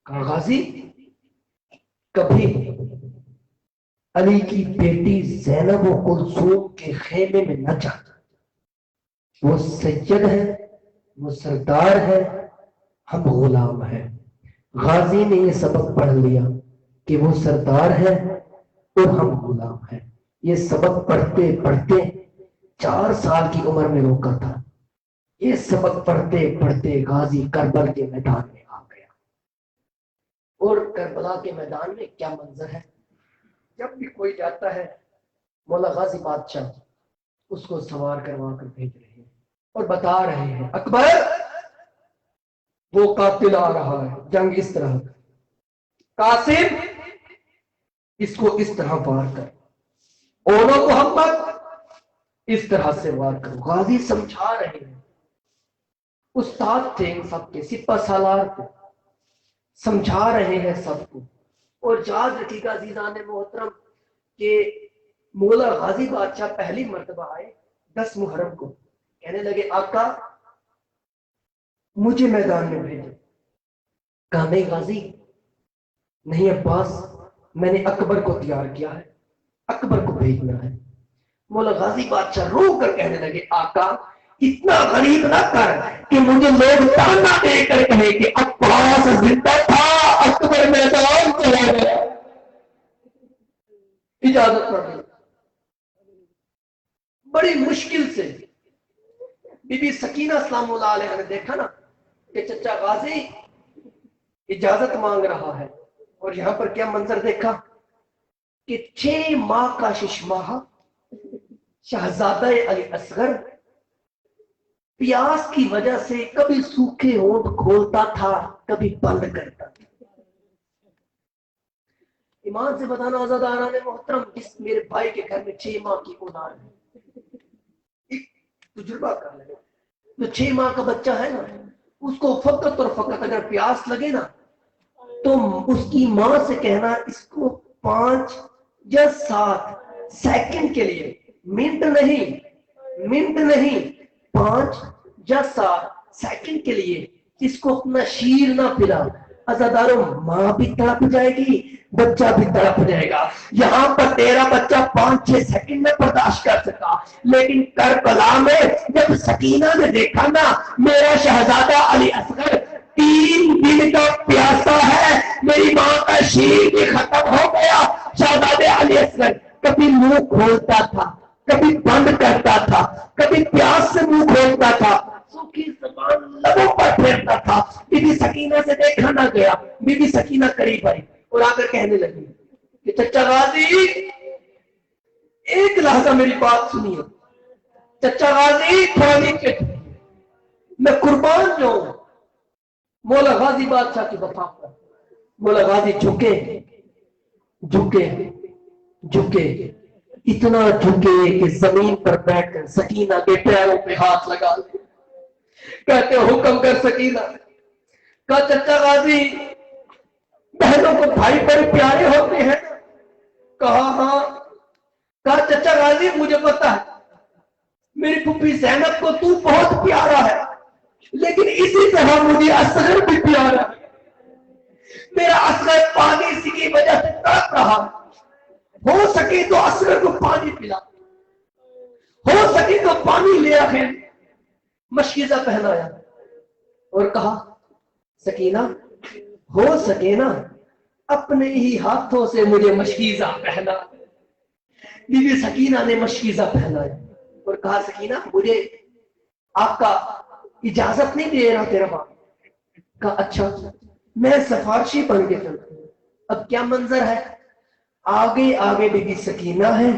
کہا غازی کبھی علی کی بیٹی زینب و کلثوم کے خیمے میں نہ جا، وہ سید ہے، وہ سردار ہے، ہم غلام ہیں۔ غازی نے یہ سبق پڑھ لیا کہ وہ سردار ہے اور ہم غلام ہیں۔ یہ سبق پڑھتے پڑھتے 4 سال کی عمر میں روکا تھا، یہ سبق پڑھتے پڑھتے غازی کربلا کے میدان میں آ گیا۔ اور کربلا کے میدان میں کیا منظر ہے، جب بھی کوئی جاتا ہے مولا غازی بادشاہ اس کو سوار کروا کر بھیج رہے ہیں اور بتا رہے ہیں اکبر وہ قاتل آ رہا ہے، جنگ اس طرح، قاسم اس کو اس طرح وار کر، اولو محمد اس طرح سے وار کرو۔ غازی سمجھا رہے ہیں، استاد تھے ان سب کے، سپہ سالار تھے، سمجھا رہے ہیں سب کو۔ اور یاد رکھیے گا عزیزان محترم کہ مولا غازی بادشاہ پہلی مرتبہ آئے 10 محرم کو، کہنے لگے آقا مجھے میدان میں بھیجو۔ کہا نہیں غازی، نہیں عباس، میں نے اکبر کو تیار کیا ہے، اکبر کو بھیجنا ہے۔ مولا غازی بادشاہ رو کر کہنے لگے آقا اتنا غریب نہ کر کہ مجھے لوگ تانا دے کر کہے کہ عباس زندہ تھا اکبر میدان چلا گیا. اجازت نہ دی. بڑی مشکل سے بی بی سکینہ سلام اللہ علیہ نے دیکھا نا کہ چچا غازی اجازت مانگ رہا ہے, اور یہاں پر کیا منظر دیکھا کہ 6 ماہ کا ششماہ شہزادہ علی اصغر پیاس کی وجہ سے کبھی سوکھے ہونٹ کھولتا تھا کبھی بند کرتا تھا. ایمان سے بتانا عزاداران محترم, جس میرے بھائی کے گھر میں 6 ماہ کی اولاد ہے, ایک تجربہ کر لے. جو 6 ماہ کا بچہ ہے نا, اس کو فقط اور فقط اگر پیاس لگے نا تو اس کی ماں سے کہنا اس کو 5 یا 7 سیکنڈ کے لیے, منٹ نہیں 5 یا 7 سیکنڈ کے لیے اس کو اپنا شیر نہ پلا. عزاداروں, ماں بھی تڑپ جائے گی, بچہ بھی تڑپ جائے گا. یہاں پر تیرا بچہ 5-6 سیکنڈ میں برداشت کر سکا, لیکن کربلا میں جب سکینہ نے دیکھا نا میرا شہزادہ علی اصغر 3 دن کا پیاسا ہے, میری ماں کا شیر بھی ختم ہو گیا. شہزادہ علی اصغر کبھی منہ کھولتا تھا کبھی بند کرتا تھا, کبھی پیاس سے منہ کھولتا تھا, سوکھی زبان لبوں پر پھیرتا تھا. بی بی سکینہ سے دیکھا نہ گیا. بی بی سکینہ قریب آئی اور آ کر کہنے لگی کہ چچا غازی ایک لحظہ میری بات سنیے. چچا غازی تھوڑا نیچے, میں قربان جاؤں مولا غازی بادشاہ کی وفا پر. مولا غازی جھکے اتنا جھکے کہ زمین پر بیٹھ کر سکینہ کے پیروں پہ ہاتھ لگا لے. کہتے حکم کر سکینہ. کہا چچا غازی بہنوں کو بھائی بڑے پیارے ہوتے ہیں. کہا ہاں. کہا چچا غازی مجھے پتا ہے میری پھوپھی زینب کو تو بہت پیارا ہے, لیکن اسی طرح مجھے اصغر بھی پیارا ہے. میرا اصغر پانی سی کی وجہ سے تڑپ رہا, ہو سکے تو اصغر کو پانی پلا, ہو سکے تو پانی لے آخر. مشکیزہ پہنایا اور کہا سکینہ ہو سکے نا اپنے ہی ہاتھوں سے مجھے مشکیزہ پہنا. بی بی سکینہ نے مشکیزہ پہنایا اور کہا سکینہ مجھے آپ کا اجازت نہیں دے رہا تیرا باپ. کہا اچھا میں سفارشی بن کے چلتا ہوں. اب کیا منظر ہے, آگے بی بی سکینہ ہے,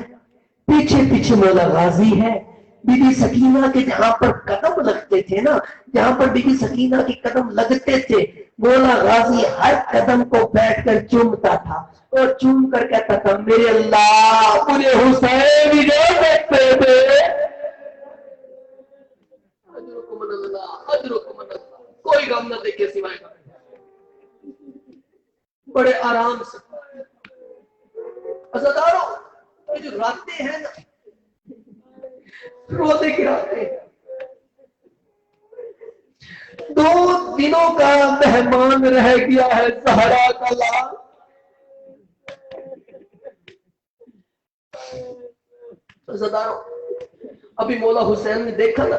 پیچھے مولا غازی ہے. بی بی سکینہ کے جہاں پر قدم لگتے تھے نا, جہاں پر بی بی سکینہ کے قدم لگتے تھے, مولا غازی ہر قدم کو بیٹھ کر چومتا تھا اور چوم کر کہتا تھا میرے اللہ مجھے حسین اجازت دے دے. اجرکم اللہ, کوئی غم نہ دیکھے سوائے کا. بڑے آرام سے عزاداروں, یہ جو راتیں ہیں نا روزے کی راتیں, 2 دنوں کا مہمان رہ گیا ہے زہرا کا لال. عزاداروں ابھی مولا حسین نے دیکھا نا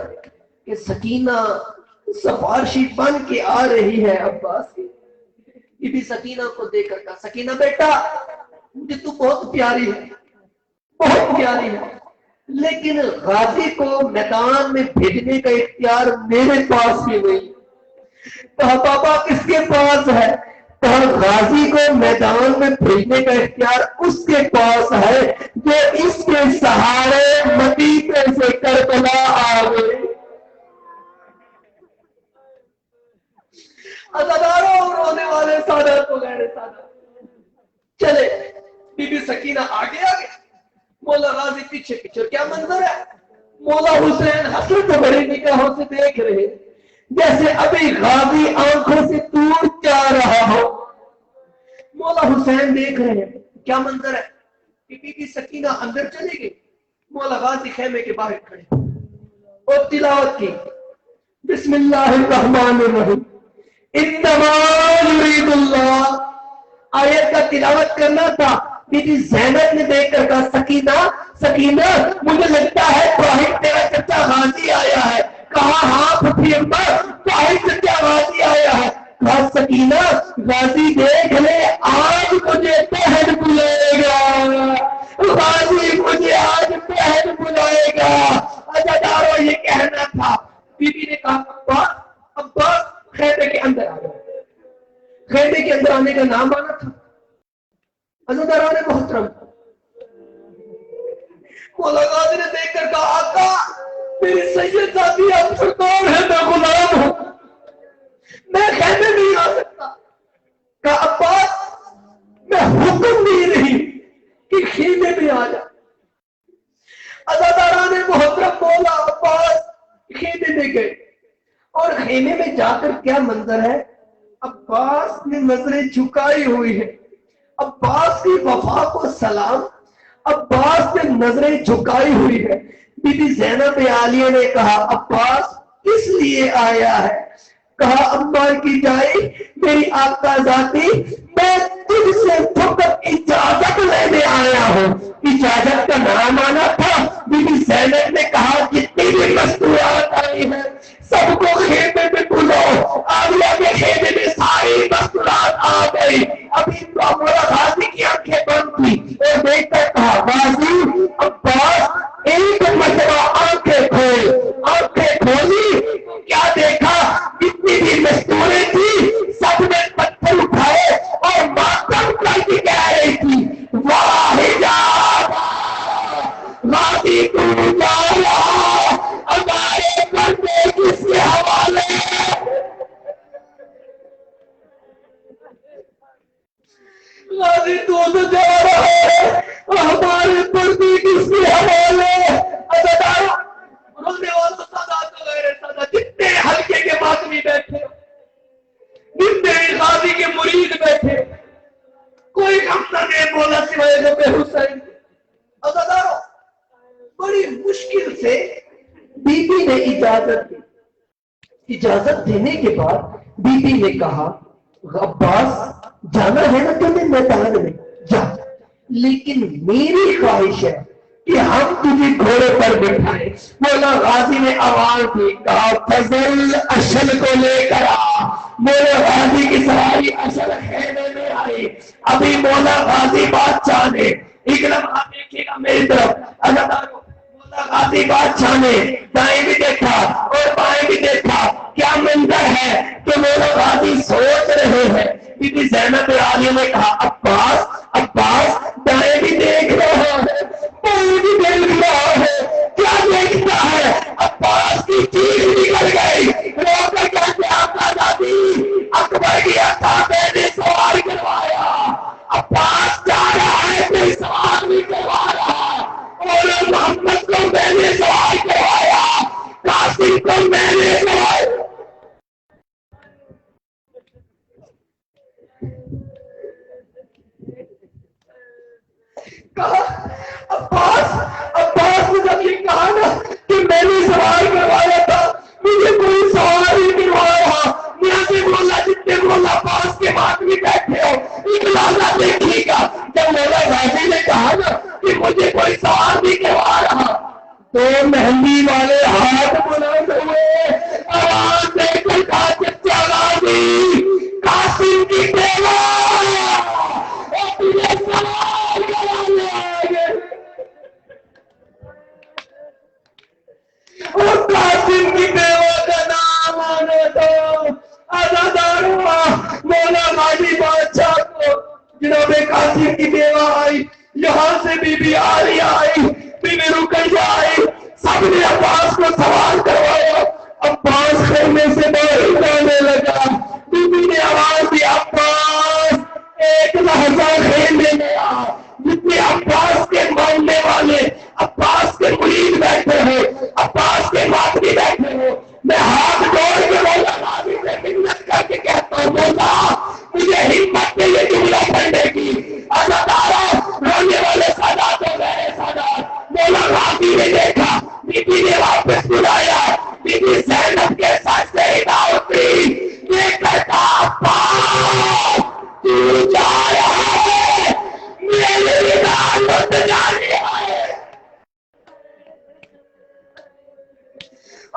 کہ سکینہ سفارشی بن کے آ رہی ہے عباس کی. بی بی سکینہ کو دیکھ کر کہا سکینہ بیٹا مجھے تو بہت پیاری ہے, لیکن غازی کو میدان میں بھیجنے کا اختیار میرے پاس بھی نہیں. کہا بابا کس کے پاس ہے؟ کہا غازی کو میدان میں بھیجنے کا اختیار اس کے پاس ہے جو اس کے سہارے مدینے سے کربلا آ گئے. عزاداروں رونے والے سادات کو غیر سادات چلے. بی بی سکینہ آگے مولا غازی پیچھے. کیا منظر ہے, مولا حسین حسرت بھری نگاہوں سے دیکھ رہے جیسے ابھی غازی آنکھوں سے دور جا رہا ہو. مولا حسین دیکھ رہے ہیں کیا منظر ہے کہ بی بی سکینہ اندر چلی گئی, مولا غازی خیمے کے باہر کھڑے اور تلاوت کی بسم اللہ الرحمن الرحیم انما یرید اللہ. آیت کا تلاوت کرنا تھا. بی بی زینب نے دیکھ کر کہا سکینہ سکینہ مجھے لگتا ہے توحید تیرا چچا غازی آیا ہے. کہا ہاں پھپھی اماں توحید چچا غازی آیا ہے. کہا سکینہ غازی دیکھ لے آج مجھے پہن بلائے گا, غازی مجھے آج پہن بلائے گا. عزادارو یہ کہنا تھا. بی بی نے کہا عباس خیمے کے اندر آ گیا. خیمے کے اندر آنے کا نام آنا تھا. عزادارو نے محترم مولا غازی نے دیکھ کر کہا آقا میری سید ذاتی آپ سرکار ہے, میں غلام ہوں, میں خیمے نہیں آ سکتا. کہا عباس میں حکم دی نہیں کہ خیمے میں آ جا. عزاداران محترم مولا عباس خیمے میں گئے اور خیمے میں جا کر کیا منظر ہے. عباس نے نظریں جھکائی ہوئی ہے. عباس کی وفا کو سلام. عباس نے نظریں جھکائی ہوئی ہے. بی بی زینب عالیہ نے کہا عباس کس لیے آیا ہے. کہا اماں کی جائی میری آقا ذاتی میں تجھ سے فقط اجازت لینے آیا ہوں. اجازت کا نام آنا تھا. بی بی زینب نے کہا جتنی بھی مستورات آئی ہیں سب کو خیمے میں بلاؤ. آلیہ کے خیمے میں ساری مستورات آ گئی. ابھی تو مولا غازی کی آنکھیں بند تھی اور دیکھ کر کہا غازی عباس ایک مرتبہ آنکھیں کھول. آنکھیں کھولی کیا دیکھا جتنی بھی مستوریں تھی سب نے پتھر اٹھائے اور ماتم کر کے کہہ رہی تھی واہ جان غازی تو جا رہا ہمارے کرنے کس کے حوالے. غازی تو جا رہا ہے ہمارے پردی کس کے حوالے. عزادارو رونے والوں سادات وغیرہ سادات جتنے حلقے کے ماتمی بیٹھے جتنے غازی کے مرید بیٹھے کوئی غم نہ دے مولا سوائے غم حسین. عزادارو بڑی مشکل سے بی بی نے اجازت دی. اجازت دینے کے بعد بی بی نے کہا عباس جانا ہے نا تمہیں میدان میں جا, لیکن میری خواہش ہے کہ ہم تجھے گھوڑے پر بٹھائیں. مولا غازی نے آواز دی کہا فضل اشل کو لے کر آ. مولا غازی کی سواری اشل خیمے میں آئی. ابھی مولا غازی بادشاہ نے ایک لمحہ دیکھے گا میری طرف. عزادارو مولا غازی بادشاہ نے دائیں بھی دیکھا اور بائیں بھی دیکھا. کیا منظر ہے کہ مولا غازی سوچ رہے ہیں. بی بی زینب عالیہ نے کہا عباس دائیں بھی دیکھ رہا ہے بائیں بھی دیکھ رہا ہے. کیا دیکھتا ہے. عباس کی چیخ نکل گئی رو کر کہتے آقا ذاتی اکبر کیا تھا میں نے سوال کروایا. عباس جا رہا ہے کوئی سوال نہیں کروا رہا. اور محمد کو میں نے سوال کروایا, قاسم کو میں نے سوال. عباس نے جب یہ کہا نا کہ میں نے سوال کروایا تھا مجھے کوئی سوال ہی کروایا. یہاں سے مولا جتنے مولا عباس کے بعد بھی بیٹھے ہو اکلالا دیکھیے گا. جب مولا غازی نے کہا نا کہ مجھے کوئی سوال نہیں کروا رہا تو مہندی والے ہاتھ بلند ہوئے. آواز دے کر کہا چچا غازی قاسم کی بیوہ تجھے سوال کرانے آئے گے. اور قاسم کی بیوہ کا نام آنے دو. عزادارو مولا غازی بادشاہ کو جناب قاسم کی بیوہ آئی. یہاں سے بی بی عالیہ آئی, بی بی رقیہ آئی. سب نے عباس کو سوال کروایا. عباس خیمے سے باہر جانے لگا. بی بی نے آواز دی عباس ایک لحظہ خیمے میں آ. جتنے عباس کے ماننے والے عباس کے مرید بیٹھے ہو عباس کے ماتمی بیٹھے ہو میں ہاتھ جوڑ کے مولا غازی سے منت کر کے کہتا ہوں مولا مجھے ہمت دے یہ جملہ پڑھنے کی. عزادارو رونے والے سادات ہو گئے سادات. مولا غازی نے دیکھا بی بی نے واپس بلایا. بی بی زینب کے ساتھ سے ہدا اتری دیکھ کر کہا عباس تو جا رہا ہے میرے ہدایت جانی ہے.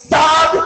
7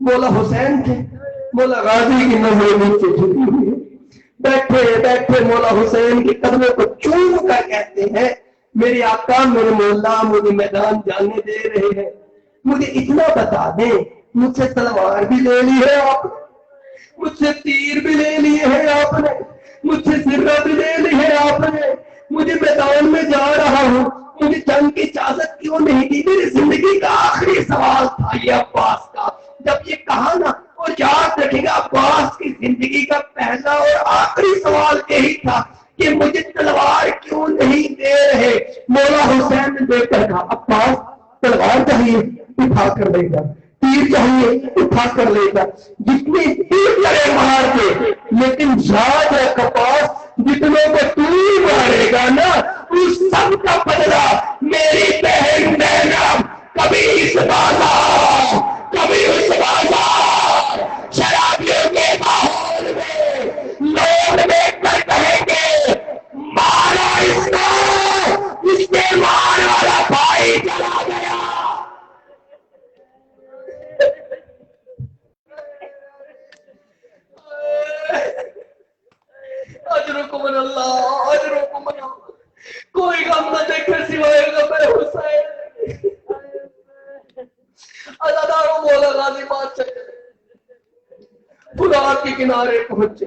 مولا حسین تھے، مولا غازی کی نظر نیچے جھکی ہوئی ہے، بیٹھے بیٹھے مولا حسین کے قدموں کو چوم کر کہتے ہیں میرے آقا میرے مولا مجھے میدان جانے دے رہے ہیں، مجھے اتنا بتا دیں مجھ سے تلوار بھی لے لی ہے آپ نے، مجھ سے تیر بھی لے لیے ہیں آپ نے، مجھ سے سرہ بھی لے لی ہے آپ نے، مجھے میدان میں جا رہا ہوں، مجھے جنگ کی اجازت کیوں نہیں دی؟ میری زندگی کا آخری سوال تھا یہ عباس کا، جب یہ کہا نا، اور یاد رکھے گا عباس کی زندگی کا پہلا اور آخری سوال یہی تھا کہ مجھے تلوار کیوں نہیں دے رہے؟ مولا حسین نے دیکھ کر کہا عباس تلوار چاہیے اٹھا کر لے جا، تیر چاہیے اٹھا کر لے جا، جتنی تیر لڑے مار کے، لیکن یاد ہے عباس جتنوں کو تو مارے گا نا اس سب کا بدلہ میری بہن زینب کبھی اس بازار کبھی اس بازار شرابیوں کے ماحول میں لوگ دیکھ کر کہیں گے مارا اس کو، اس کے مار والا بھائی چلا گیا۔ اجرکم من اللہ اجرکم من اللہ، کوئی غم نہ دیکھے سوائے غم حسین۔ ازاداروں مولا غازی بادشاہ فرات کے کنارے پہنچے،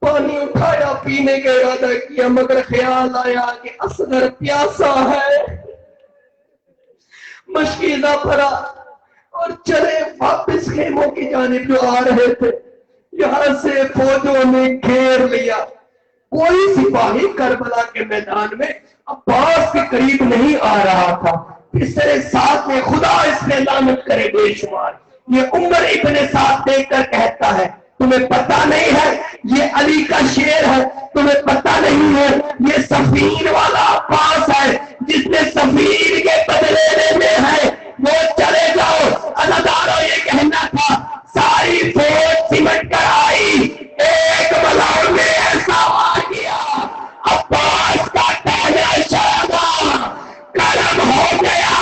پانی اٹھایا پینے کا ارادہ کیا، مگر خیال آیا کہ اصغر پیاسا ہے، مشکیزہ بھرا اور چلے واپس خیموں کی جانب جو آ رہے تھے، یہاں سے فوجوں نے گھیر لیا، کوئی سپاہی کربلا کے میدان میں عباس کے قریب نہیں آ رہا تھا۔ بستر سعد نے خدا اس میں لعنت کرے بے شمار، یہ عمر ابن سعد دیکھ کر کہتا ہے تمہیں پتہ نہیں ہے یہ علی کا شیر ہے، تمہیں پتہ نہیں ہے یہ سفیر والا عباس ہے جس نے سفیر کے بدلے لینے ہیں، وہ چلے جاؤ۔ ازاداروں یہ کہنا تھا ساری فوج سمٹ کر آئی، ایک ملاؤں نے ایسا وار کیا عباس کا تانا شاہدہ قلم ہو گیا۔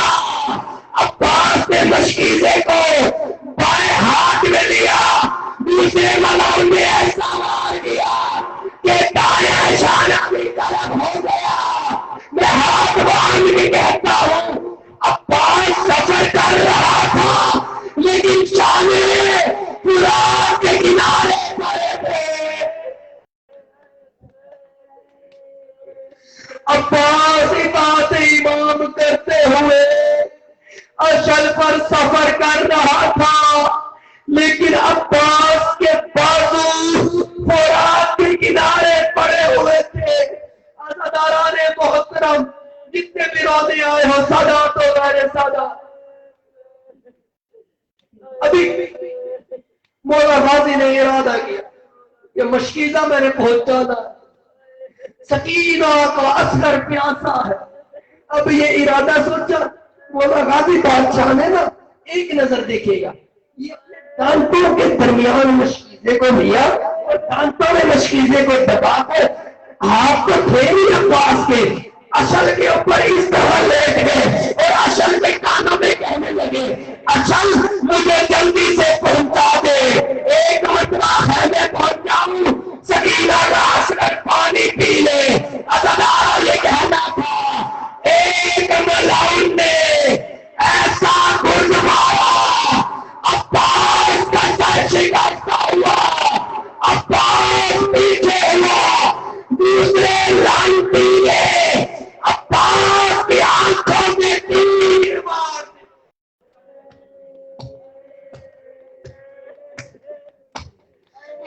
عباس نے مشکیزے کو بائیں ہاتھ میں لیا، دوسرے ملاؤں نے ایسا وار کیا کہ تانا شاہدہ بھی قلم ہو گیا۔ میں ہاتھ باندھ کے کہتا ہوں عباس سفر کر رہا تھا لیکن شانے فرات کے کنارے پڑے تھے۔ عباس اطاعت امام کرتے ہوئے اشل پر سفر کر رہا تھا، لیکن عباس کے بازو فرات کے کنارے پڑے ہوئے تھے۔ عزاداران محترم جتنے بھی روزے آئے ہو، سادات و غیر سادات، ابھی مولا غازی نے ارادہ کیا کہ مشکیزہ میں نے پہنچانا، سکینہ کا اثر پیاسا ہے۔ اب یہ ارادہ سوچا مولا غازی بادشاہ نے نا ایک نظر دیکھے گا، یہ اپنے دانتوں کے درمیان مشکیزے کو لیا اور دانتوں میں مشکیزے کو دبا کر آپ کو تھے بھی عباس کے اشل کے اوپر اس طرح لیٹ گئے اور اشل کے کانوں میں کہنے لگے اشل مجھے جلدی سے پہنچا دے، ایک مرتبہ خیمے پہنچ جاؤں، سکینہ کا اثر پانی پی لے۔ عزاداروں یہ کہنا تھا ایک ملاؤن نے ایسا گرز مارا عباس کا سر شکستہ ہوا، عباس پیچھے ہوا، دوسرے رنگ پیلے عباس کی آنکھوں میں تیر مار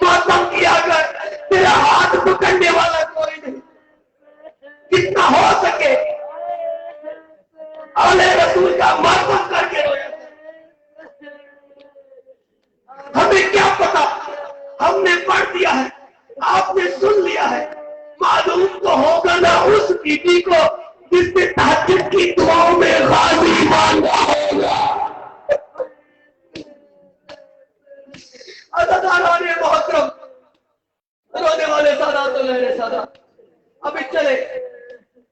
ماتم کیا کر، تیرا ہاتھ پکڑنے والا کوئی نہیں، جتنا ہو سکے اہل رسول کا ماتم کر کے رویا۔ ہمیں کیا پتا، ہم نے پڑھ دیا ہے، آپ نے سن لیا ہے، معلوم تو ہوگا نا اس بی بی کو جس نے تہجد کی دعاؤں میں غازی مانگا ہوگا۔ عزاداران محترم، رونے والے سادات و غیر سادات، ابھی چلے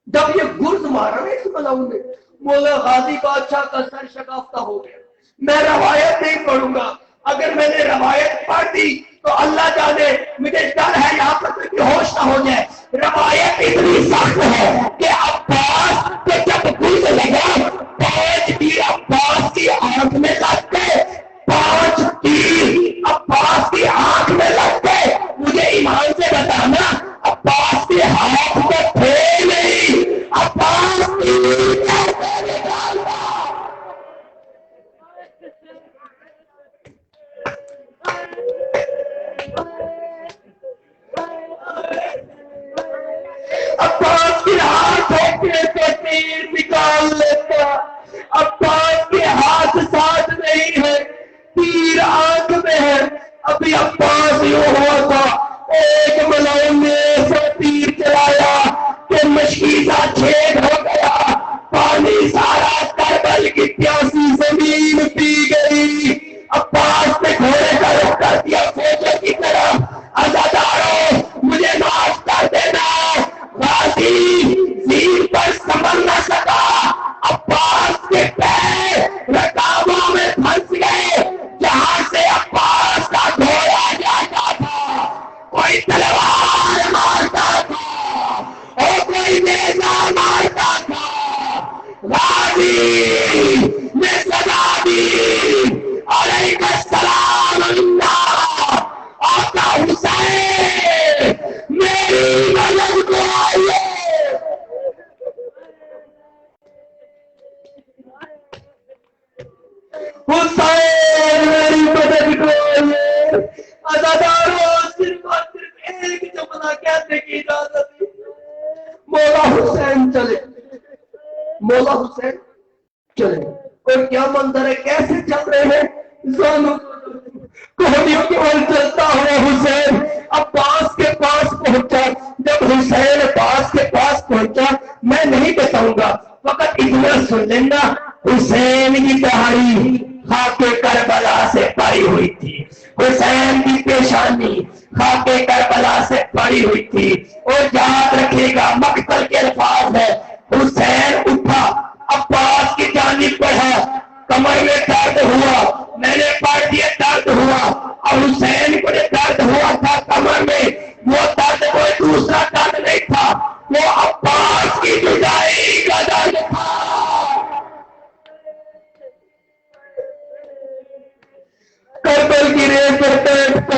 جب یہ گرز مارا نا اس ملاؤں نے، مولا غازی بادشاہ کا سر شکافتہ ہو گیا، میں روایت نہیں پڑھوں گا. اگر میں نے روایت پڑھ دی تو اللہ جانے مجھے ڈر ہے یہاں پر کوئی ہوش نہ ہو جائے. روایت اتنی سخت ہے کہ عباس کو جب گز لگا 5 تیر عباس کی آنکھ میں لگ گئے. 5 تیر عباس کی آنکھ میں لگ گئے. مجھے ایمان سے بتانا عباس کے ہاتھ میں تھے نہیں. عباس عباس کے ہاتھ ہوتے سے تیر نکال لیتا. عباس کے ہاتھ ساتھ نہیں ہے, تیر آنکھ میں ہے. ابھی عباس یوں ہوا تھا, ایک ملائم نے ایسا تیر چلایا کہ مشکیزہ چھید ہو گیا. پانی سارا کربل کی پیاسی زمین پی گئی. عباس نے گھوڑے کا رخ کر دیا فوجوں کی طرف. عزاداروں مجھے معاف کر دینا. غازی زین پر سنبھل نہ سکا. عباس کے پیر رکابوں میں پھنس گئے. جہاں سے عباس کا گھوڑا جاتا تھا کوئی تلوار مارتا تھا اور کوئی نیزہ مارتا تھا. غازی نے سزا دی. علیہ السلام اللہ. آقا حسین میری مدد کو آئیے. حسین میری مدد کو آئیے. عزاداروں صرف اور صرف ایک جملہ کہنے کی اجازت دی. مولا حسین چلے, مولا حسین چلے. اور کیا منظر ہے, کیسے چل رہے ہیں زانوں کوہنیوں کے اور چلتا ہوا حسین عباس کے پاس پہنچا. جب حسین عباس کے پاس پہنچا میں نہیں بتاؤں گا, فقط اتنا سن لینا. حسین کی دہاڑی خاک کربلا سے پڑی ہوئی تھی. حسین کی پیشانی خاک کربلا سے پڑی ہوئی تھی. اور یاد رکھے گا مقتل کے الفاظ ہے. حسین اٹھا, عباس کی جانب بڑھا, کمر میں درد ہوا, میں نے پڑھ دیا درد ہوا. اور حسین کو جو درد ہوا تھا کمر میں, وہ درد کوئی دوسرا درد نہیں تھا, وہ عباس کی جدائی کا درد تھا. کربل کی ریت پر بیٹھتا,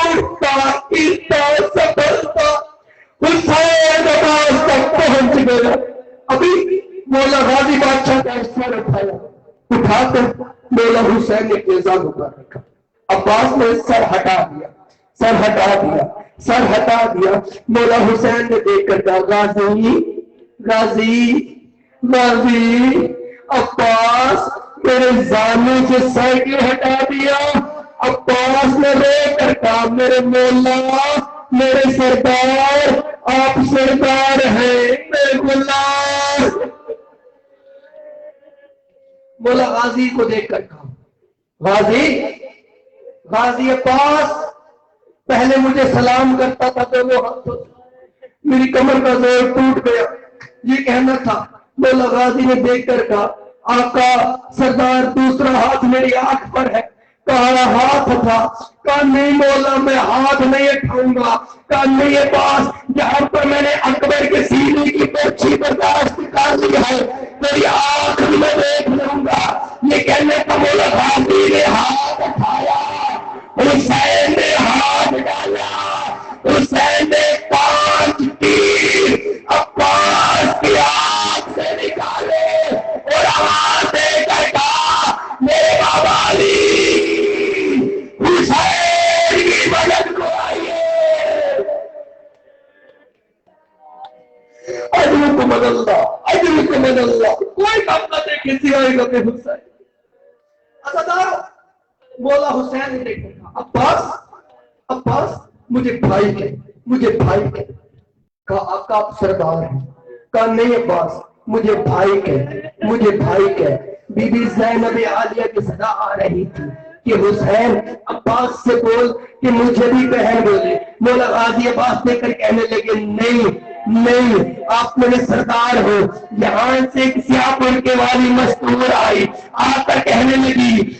اٹھتا, گرتا, سنبھلتا. حسین عباس تک پہنچ گیا. ابھی مولا غازی بادشاہ کا سر اٹھایا, اٹھا کر مولا حسین نے اعزاز اتار رکھا. عباس نے سر ہٹا دیا, سر ہٹا دیا, سر ہٹا دیا. مولا حسین نے دیکھ کر کہا غازی غازی غازی. عباس میرے زانو سے سر کیوں ہٹا دیا؟ عباس نے رو کر کہا میرے مولا میرے سردار, آپ سردار ہیں, میرے غلام. مولا غازی کو دیکھ کر کہا غازی غازی عباس پہلے مجھے سلام کرتا تھا دونوں ہاتھوں سے, میری کمر کا زور ٹوٹ گیا, یہ کہنا تھا. مولا غازی نے دیکھ کر کہا آقا سردار دوسرا ہاتھ میری آنکھ پر ہے. کہا ہاتھ تھا, کہا نہیں مولا میں ہاتھ نہیں اٹھاؤں گا. کہا نہیں عباس جہاں پر میں نے اکبر کے سینے کی پوچھی برداشت کر لی ہے میری آنکھ میں دیکھ لوں گا. یہ کہنے کا مولا غازی نے ہاتھ اٹھایا, حسین نے ہاتھ ڈالا. حسین نے 5 تیر عباس کی آنکھ سے نکالے اور آواز دے کر کہا میرے بابا علی حسین کی مدد کو آئیے. اجرکم اللہ, اجرکم اللہ. کوئی کام نہ دیکھے سوائے گا حسین. عزاداروں مولا حسین نے دیکھا عباس عباس مجھے بھائی کہ مجھے بھائی کہ. کہا آقا آپ سردار ہیں. کہا نہیں عباس مجھے بھائی کہ مجھے بھائی کہ. بی بی زینب عالیہ کی صدا آ رہی تھی کہ حسین عباس سے بول کہ مجھے بھی بہن بولے. مولا غازی عباس دے کر کہنے لگے نہیں نہیں آپ میرے سردار ہو. یہاں سے ایک سیاہ پڑکے والی مستور آئی, آ کر کہنے لگی